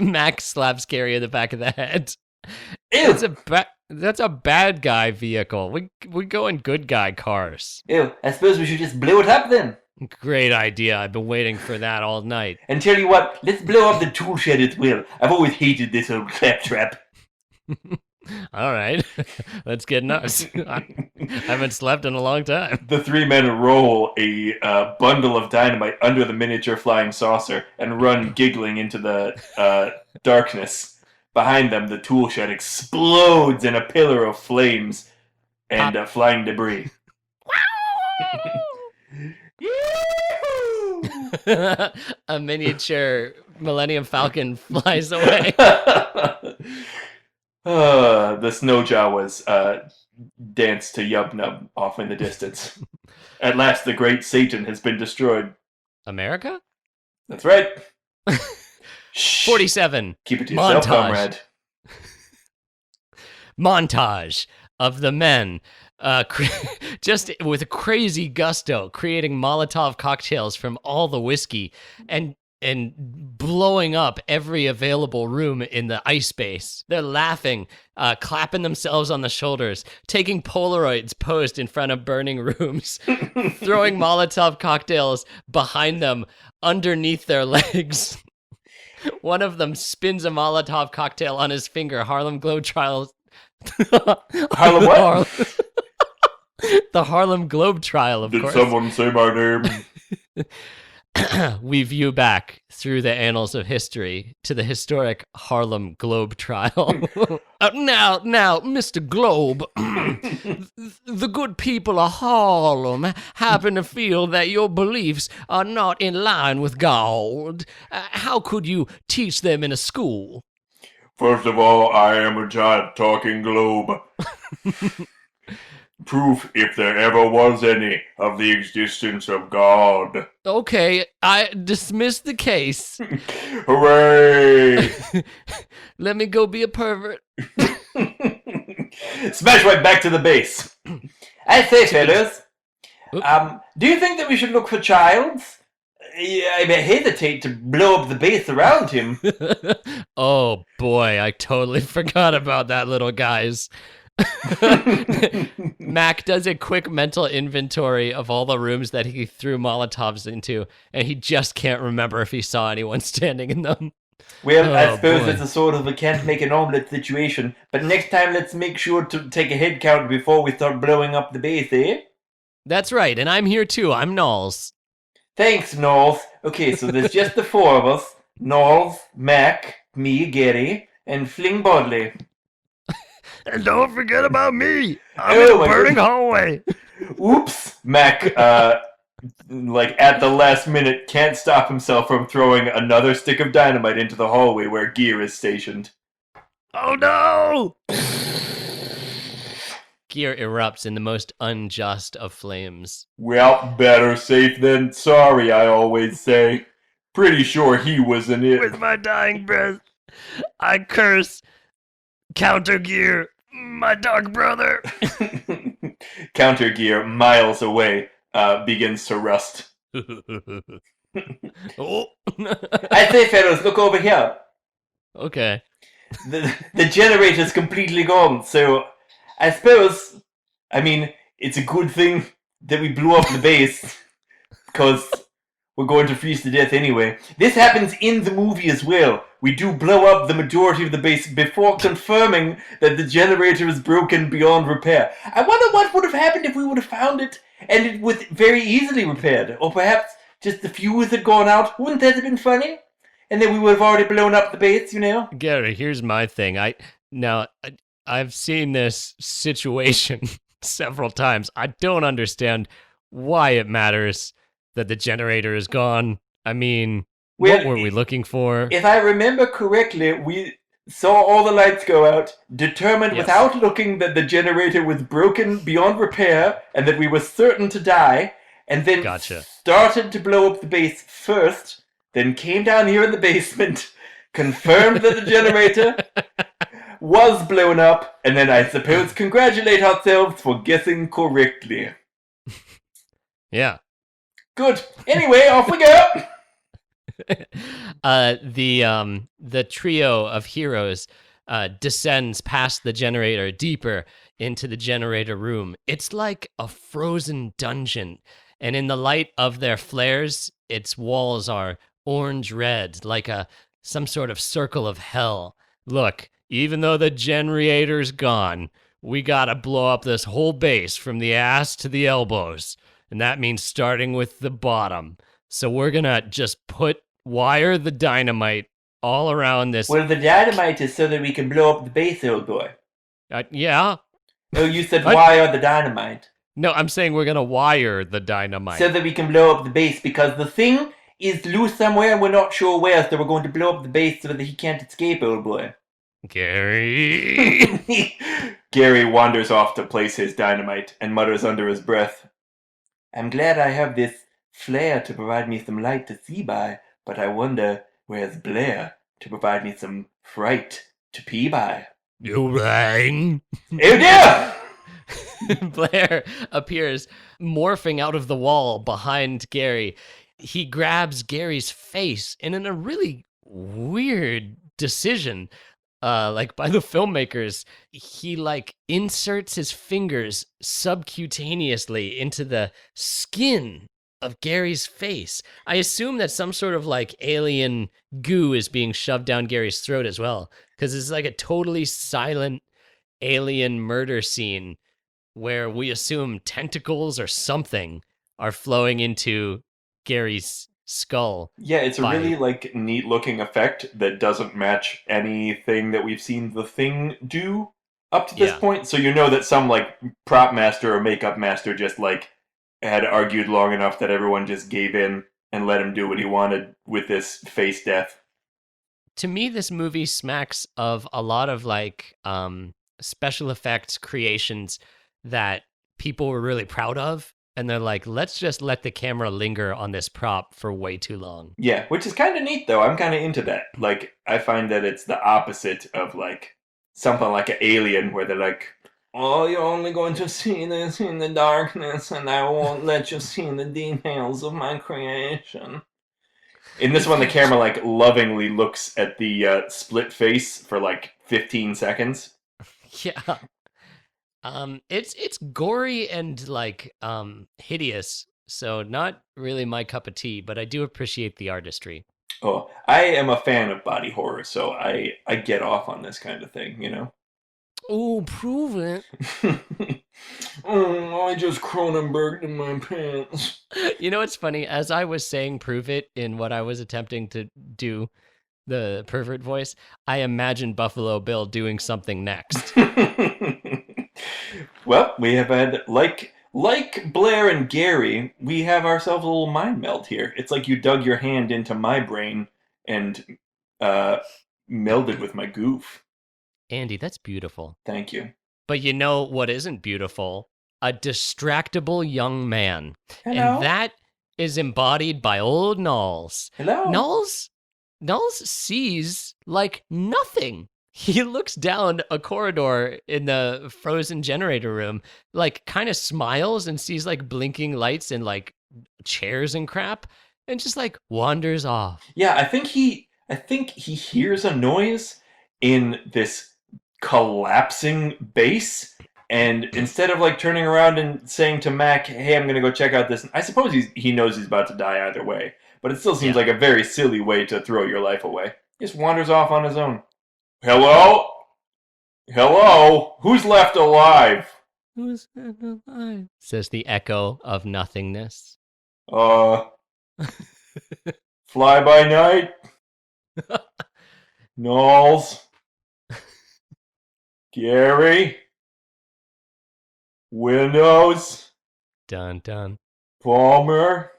Max slaps Gary in the back of the head. Ew. That's a bad guy vehicle. We go in good guy cars. Ew, I suppose we should just blow it up then. Great idea. I've been waiting for that all night. And tell you what, let's blow up the tool shed as well. I've always hated this old claptrap. All right. Let's get nuts. I haven't slept in a long time. The three men roll a bundle of dynamite under the miniature flying saucer and run giggling into the darkness. Behind them, the tool shed explodes in a pillar of flames and flying debris. A miniature Millennium Falcon flies away. The snow Jawas dance to Yub Nub off in the distance. At last, the great Satan has been destroyed. America? That's right. 47. Keep it to yourself, Montage. comrade. Montage of the men just with a crazy gusto creating Molotov cocktails from all the whiskey and blowing up every available room in the ice base. They're laughing, clapping themselves on the shoulders, taking Polaroids posed in front of burning rooms, throwing Molotov cocktails behind them underneath their legs. One of them spins a Molotov cocktail on his finger. Harlem Globetrotters. Harlem what? The Harlem Globe Trial, of course. Did someone say my name? we view back through the annals of history to the historic Harlem Globe trial. Now, Mr. Globe, the good people of Harlem happen to feel that your beliefs are not in line with God. How could you teach them in a school? First of all, I am a giant talking globe. Proof, if there ever was any, of the existence of God. Okay, I dismiss the case. Hooray! Let me go be a pervert. Smash right back to the base. I say, fellas, do you think that we should look for Childs? I may hesitate to blow up the base around him. Oh boy, I totally forgot about that little guys. Mac does a quick mental inventory of all the rooms that he threw Molotovs into, and he just can't remember if he saw anyone standing in them. Well, I suppose it's a sort of a can't make an omelette situation, but next time let's make sure to take a head count before we start blowing up the base, eh? That's right, and I'm here too. I'm Knowles. Thanks, Knowles. Okay, so there's just the four of us. Knowles, Mac, me, Gary, and Fling Bodley. And don't forget about me. I'm in a burning hallway. Oops. Mac, at the last minute, can't stop himself from throwing another stick of dynamite into the hallway where Gear is stationed. Oh no! Gear erupts in the most unjust of flames. Well, better safe than sorry, I always say. Pretty sure he was in it. With my dying breath, I curse Counter Gear, my dog brother. Counter Gear, miles away, begins to rust. Oh. I say, fellas, look over here. Okay. The generator's completely gone, so I suppose, it's a good thing that we blew up the base, because we're going to freeze to death anyway. This happens in the movie as well. We do blow up the majority of the base before confirming that the generator is broken beyond repair. I wonder what would have happened if we would have found it and it was very easily repaired. Or perhaps just the fuse had gone out. Wouldn't that have been funny? And then we would have already blown up the base, you know? Gary, here's my thing. I've seen this situation several times. I don't understand why it matters that the generator is gone. What were we looking for? If I remember correctly, we saw all the lights go out, determined without looking that the generator was broken beyond repair and that we were certain to die, and then started to blow up the base first, then came down here in the basement, confirmed that the generator was blown up, and then I suppose congratulate ourselves for guessing correctly. Yeah. Good. Anyway, off we go. The trio of heroes descends past the generator deeper into the generator room. It's like a frozen dungeon, and in the light of their flares, its walls are orange red, like some sort of circle of hell. Look, even though the generator's gone, we gotta blow up this whole base from the ass to the elbows. And that means starting with the bottom. So we're gonna just wire the dynamite all around this. Well, the dynamite is so that we can blow up the base, old boy. Yeah. No, you said wire the dynamite. No, I'm saying we're gonna wire the dynamite. So that we can blow up the base, because the thing is loose somewhere and we're not sure where, so we're going to blow up the base so that he can't escape, old boy. Gary. Gary wanders off to place his dynamite and mutters under his breath, I'm glad I have this flare to provide me some light to see by, but I wonder where's Blair to provide me some fright to pee by. You rang? Oh dear! Blair appears, morphing out of the wall behind Gary. He grabs Gary's face, and in a really weird decision, by the filmmakers, he inserts his fingers subcutaneously into the skin of Gary's face. I assume that some sort of alien goo is being shoved down Gary's throat as well, because it's a totally silent alien murder scene where we assume tentacles or something are flowing into Gary's skull. Yeah, it's a really like neat looking effect that doesn't match anything that we've seen the Thing do up to this point. So you know that some like prop master or makeup master just like had argued long enough that everyone just gave in and let him do what he wanted with this face death. To me, this movie smacks of a lot of like special effects creations that people were really proud of. And they're like, let's just let the camera linger on this prop for way too long. Yeah, which is kind of neat, though. I'm kind of into that. Like, I find that it's the opposite of, like, something like an Alien, where they're like, oh, you're only going to see this in the darkness, and I won't let you see the details of my creation. In this one, the camera, like, lovingly looks at the split face for, like, 15 seconds. Yeah. It's gory and like hideous, so not really my cup of tea, but I do appreciate the artistry. Oh, I am a fan of body horror, so I get off on this kind of thing, you know? Oh, prove it. I just Cronenberged in my pants. You know what's funny? As I was saying prove it in what I was attempting to do, the pervert voice, I imagined Buffalo Bill doing something next. Well, we have had, like Blair and Gary, we have ourselves a little mind meld here. It's like you dug your hand into my brain and melded with my goof. Andy, that's beautiful. Thank you. But you know what isn't beautiful? A distractible young man. Hello? And that is embodied by old Knowles. Hello? Knowles sees like nothing. He looks down a corridor in the frozen generator room, like kind of smiles and sees like blinking lights and like chairs and crap, and just like wanders off. Yeah, I think he hears a noise in this collapsing base, and instead of like turning around and saying to Mac, "Hey, I'm gonna go check out this," I suppose he knows he's about to die either way, but it still seems like a very silly way to throw your life away. He just wanders off on his own. Hello? Hello? Who's left alive? Who's alive? Says the echo of nothingness. Fly by night? Knowles? Gary? Windows? Dun dun. Palmer?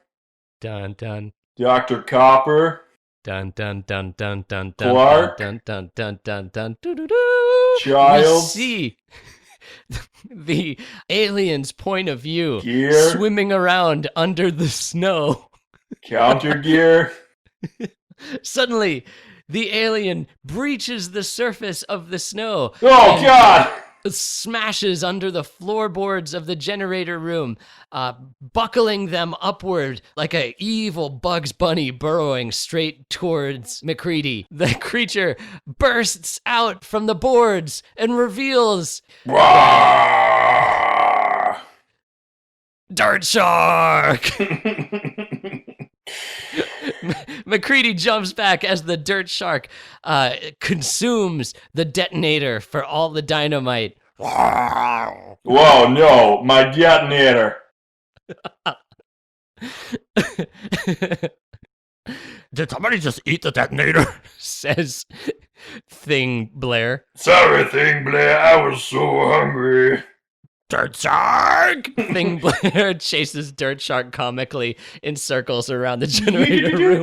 Dun dun. Dr. Copper? Dun dun dun dun dun dun. Clark? Dun dun dun dun dun. Doo-doo-doo. Child? We see the alien's point of view, Gear? swimming around under the snow. Counter gear? Suddenly, the alien breaches the surface of the snow. Oh, and God! smashes under the floorboards of the generator room, buckling them upward like a evil Bugs Bunny burrowing straight towards MacReady. The creature bursts out from the boards and reveals Dirt Shark! MacReady jumps back as the dirt shark consumes the detonator for all the dynamite. Whoa, no, my detonator. Did somebody just eat the detonator? Says Thing Blair. Sorry, Thing Blair, I was so hungry. Dirt Shark! Thing Blair chases Dirt Shark comically in circles around the generator room.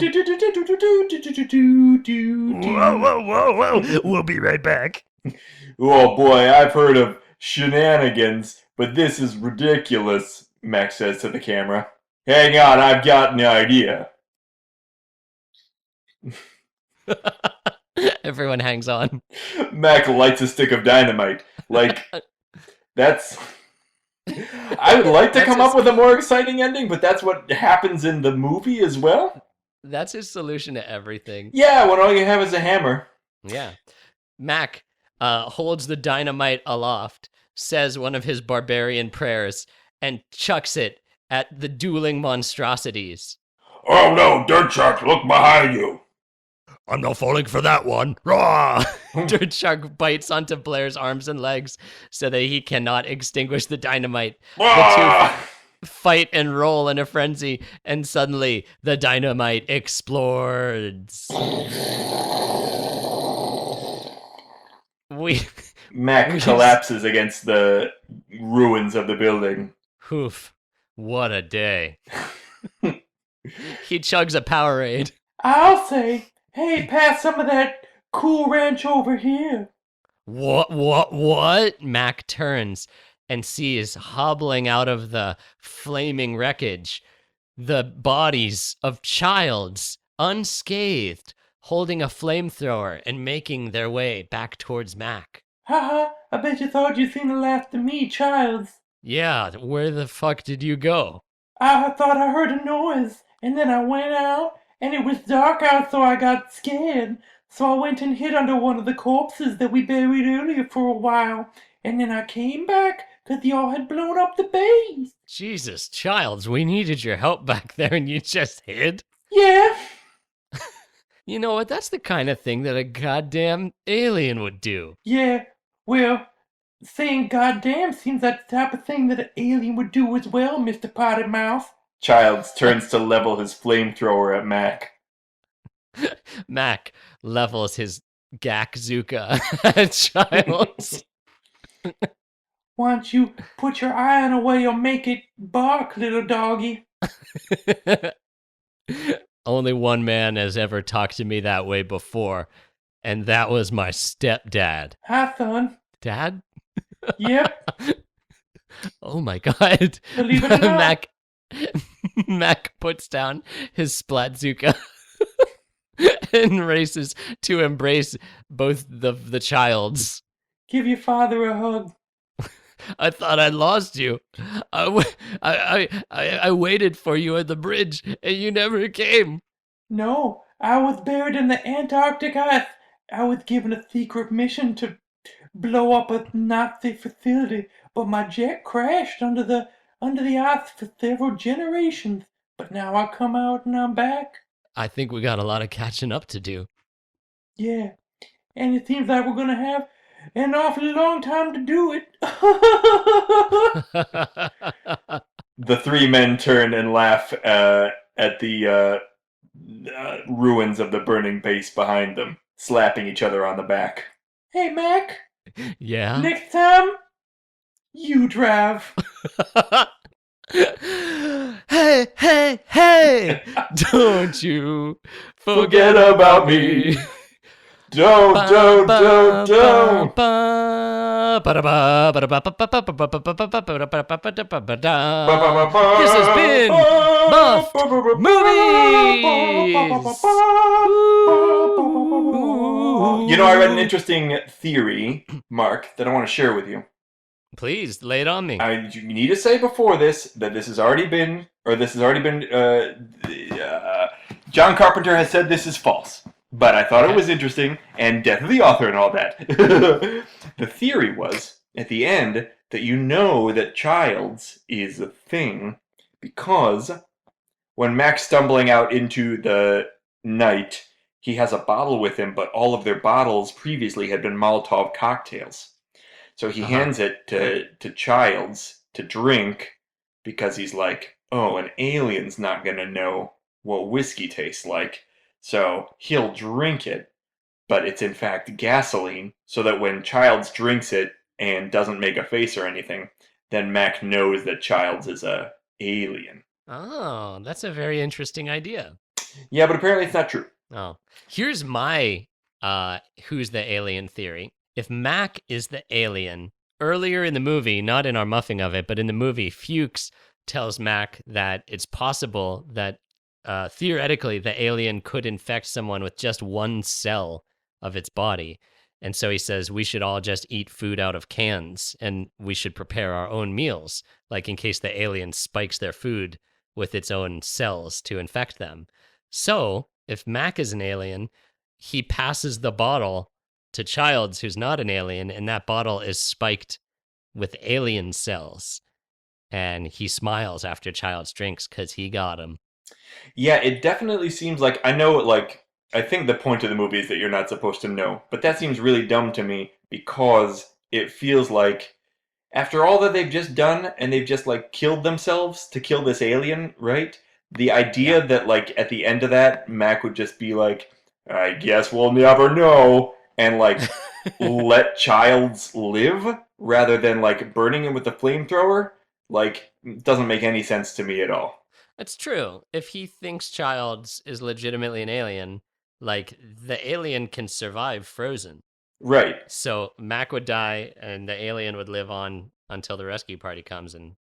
Whoa. We'll be right back. Oh boy, I've heard of shenanigans, but this is ridiculous, Mac says to the camera. Hang on, I've got an idea. Everyone hangs on. Mac lights a stick of dynamite. Like, that's... I would like to come up with a more exciting ending, but that's what happens in the movie as well. That's his solution to everything. Yeah, when all you have is a hammer. Yeah. Mac holds the dynamite aloft, says one of his barbarian prayers, and chucks it at the dueling monstrosities. Oh no, Dirt Shark, look behind you. I'm not falling for that one. Raw! Dirt Shark bites onto Blair's arms and legs so that he cannot extinguish the dynamite. The two fight and roll in a frenzy, and suddenly the dynamite explodes. Mac collapses against the ruins of the building. Oof, what a day. He chugs a Powerade. I'll say, hey, pass some of that Cool Ranch over here. What? Mac turns and sees hobbling out of the flaming wreckage the bodies of childs, unscathed, holding a flamethrower and making their way back towards Mac. Haha, I bet you thought you'd seen the last of me, Childs. Yeah, where the fuck did you go? I thought I heard a noise, and then I went out, and it was dark out, so I got scared. So I went and hid under one of the corpses that we buried earlier for a while, and then I came back, 'cause y'all had blown up the base. Jesus, Childs, we needed your help back there and you just hid? Yeah. You know what? That's the kind of thing that a goddamn alien would do. Yeah, well, saying goddamn seems like the type of thing that an alien would do as well, Mr. Potted Mouth. Childs turns to level his flamethrower at Mac. Mac levels his Gakzooka at Childs. Why don't you put your iron away or make it bark, little doggy? Only one man has ever talked to me that way before, and that was my stepdad. Hi, son. Dad? Yep. Oh my god. Believe it or not. Mac puts down his Splatzuka and races to embrace both the childs. Give your father a hug. I thought I'd lost you. I waited for you at the bridge, and you never came. No, I was buried in the Antarctic ice. I was given a secret mission to blow up a Nazi facility, but my jet crashed under the ice for several generations. But now I come out and I'm back. I think we got a lot of catching up to do. Yeah, and it seems like we're gonna have an awfully long time to do it. The three men turn and laugh at the ruins of the burning base behind them, slapping each other on the back. Hey, Mac. Yeah? Next time, you drive. Hey! Don't you Forget about me. Don't. This has been Muffed Movies. You know, I read an interesting theory, Mark, that I want to share with you. Please, lay it on me. You need to say before this that this has already been John Carpenter has said this is false. But I thought it was interesting, and death of the author and all that. The theory was, at the end, that you know that Childs is a thing because when Mac's stumbling out into the night, he has a bottle with him, but all of their bottles previously had been Molotov cocktails. So he hands it to Childs to drink because he's like, oh, an alien's not going to know what whiskey tastes like. So he'll drink it, but it's in fact gasoline, so that when Childs drinks it and doesn't make a face or anything, then Mac knows that Childs is a alien. Oh, that's a very interesting idea. Yeah, but apparently it's not true. Oh, here's my who's the alien theory. If Mac is the alien, earlier in the movie, not in our muffing of it, but in the movie, Fuchs tells Mac that it's possible that theoretically the alien could infect someone with just one cell of its body. And so he says we should all just eat food out of cans and we should prepare our own meals, like in case the alien spikes their food with its own cells to infect them. So if Mac is an alien, he passes the bottle to Childs, who's not an alien, and that bottle is spiked with alien cells. And he smiles after Childs drinks because he got him. Yeah, it definitely seems like, I know, like, I think the point of the movie is that you're not supposed to know, but that seems really dumb to me because it feels like after all that they've just done, and they've just, like, killed themselves to kill this alien, right? The idea that, like, at the end of that, Mac would just be like, I guess we'll never know, and, like, let Childs live, rather than, like, burning him with the flamethrower, like, doesn't make any sense to me at all. It's true. If he thinks Childs is legitimately an alien, like, the alien can survive frozen. Right. So Mac would die, and the alien would live on until the rescue party comes, and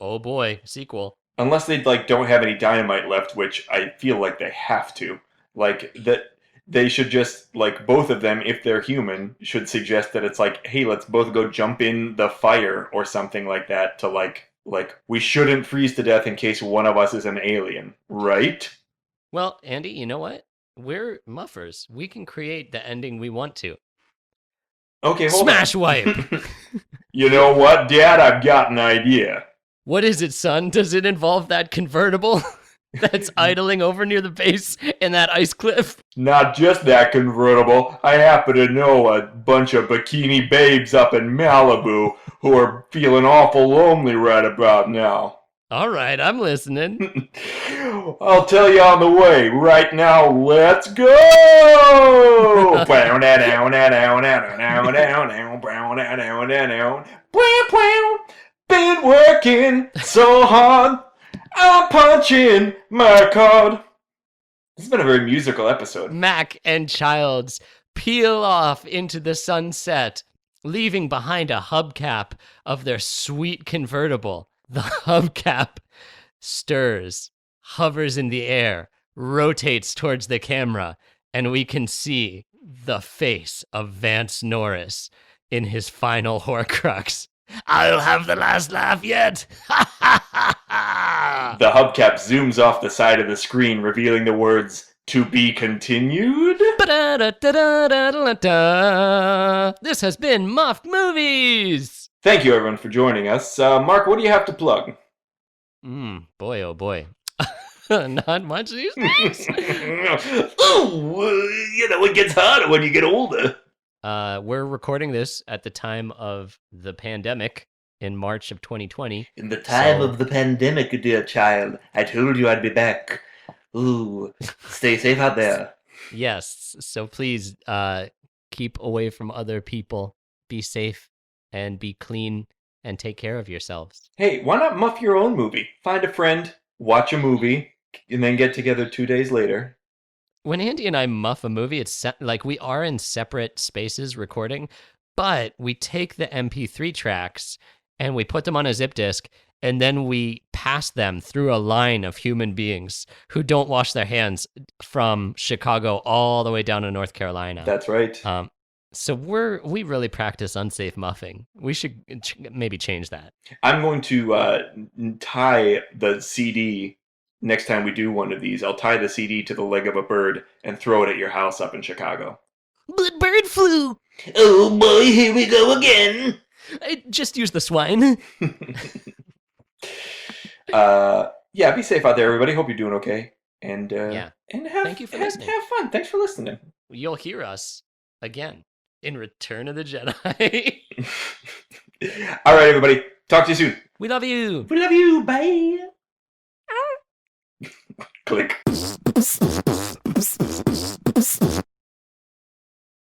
oh boy, sequel. Unless they, like, don't have any dynamite left, which I feel like they have to. Like, that they should just, like, both of them, if they're human, should suggest that it's like, hey, let's both go jump in the fire or something like that to, like, we shouldn't freeze to death in case one of us is an alien, right? Well, Andy, you know what? We're muffers. We can create the ending we want to. Okay, hold Smash on. wipe! You know what, Dad? I've got an idea. What is it, son? Does it involve that convertible that's idling over near the base in that ice cliff? Not just that convertible. I happen to know a bunch of bikini babes up in Malibu who are feeling awful lonely right about now. All right, I'm listening. I'll tell you on the way. Right now, let's go! Been working so hard, I'm punching my card. This has been a very musical episode. Mac and Childs peel off into the sunset, leaving behind a hubcap of their sweet convertible. The hubcap stirs, hovers in the air, rotates towards the camera, and we can see the face of Vance Norris in his final Horcrux. I'll have the last laugh yet! Ha ha ha ha! The hubcap zooms off the side of the screen, revealing the words, "To be continued?" Ba-da-da-da-da-da-da. This has been Muffed Movies! Thank you, everyone, for joining us. Mark, what do you have to plug? Boy, oh boy. Not much these days. It gets harder when you get older. We're recording this at the time of the pandemic in March of 2020. In the time of the pandemic, dear child, I told you I'd be back. Ooh, stay safe out there. Yes, so please keep away from other people. Be safe and be clean and take care of yourselves. Hey, why not muff your own movie? Find a friend, watch a movie, and then get together 2 days later. When Andy and I muff a movie, it's like we are in separate spaces recording, but we take the MP3 tracks and we put them on a zip disk, and then we pass them through a line of human beings who don't wash their hands from Chicago all the way down to North Carolina. That's right. So we really practice unsafe muffing. We should maybe change that. I'm going to tie the CD next time we do one of these. I'll tie the CD to the leg of a bird and throw it at your house up in Chicago. But bird flu! Oh boy, here we go again. I just use the swine. Yeah, be safe out there, everybody. Hope you're doing okay. And Yeah. and Thank you for listening. Have fun. Thanks for listening. You'll hear us again in Return of the Jedi. All right, everybody. Talk to you soon. We love you. We love you. Bye. Click.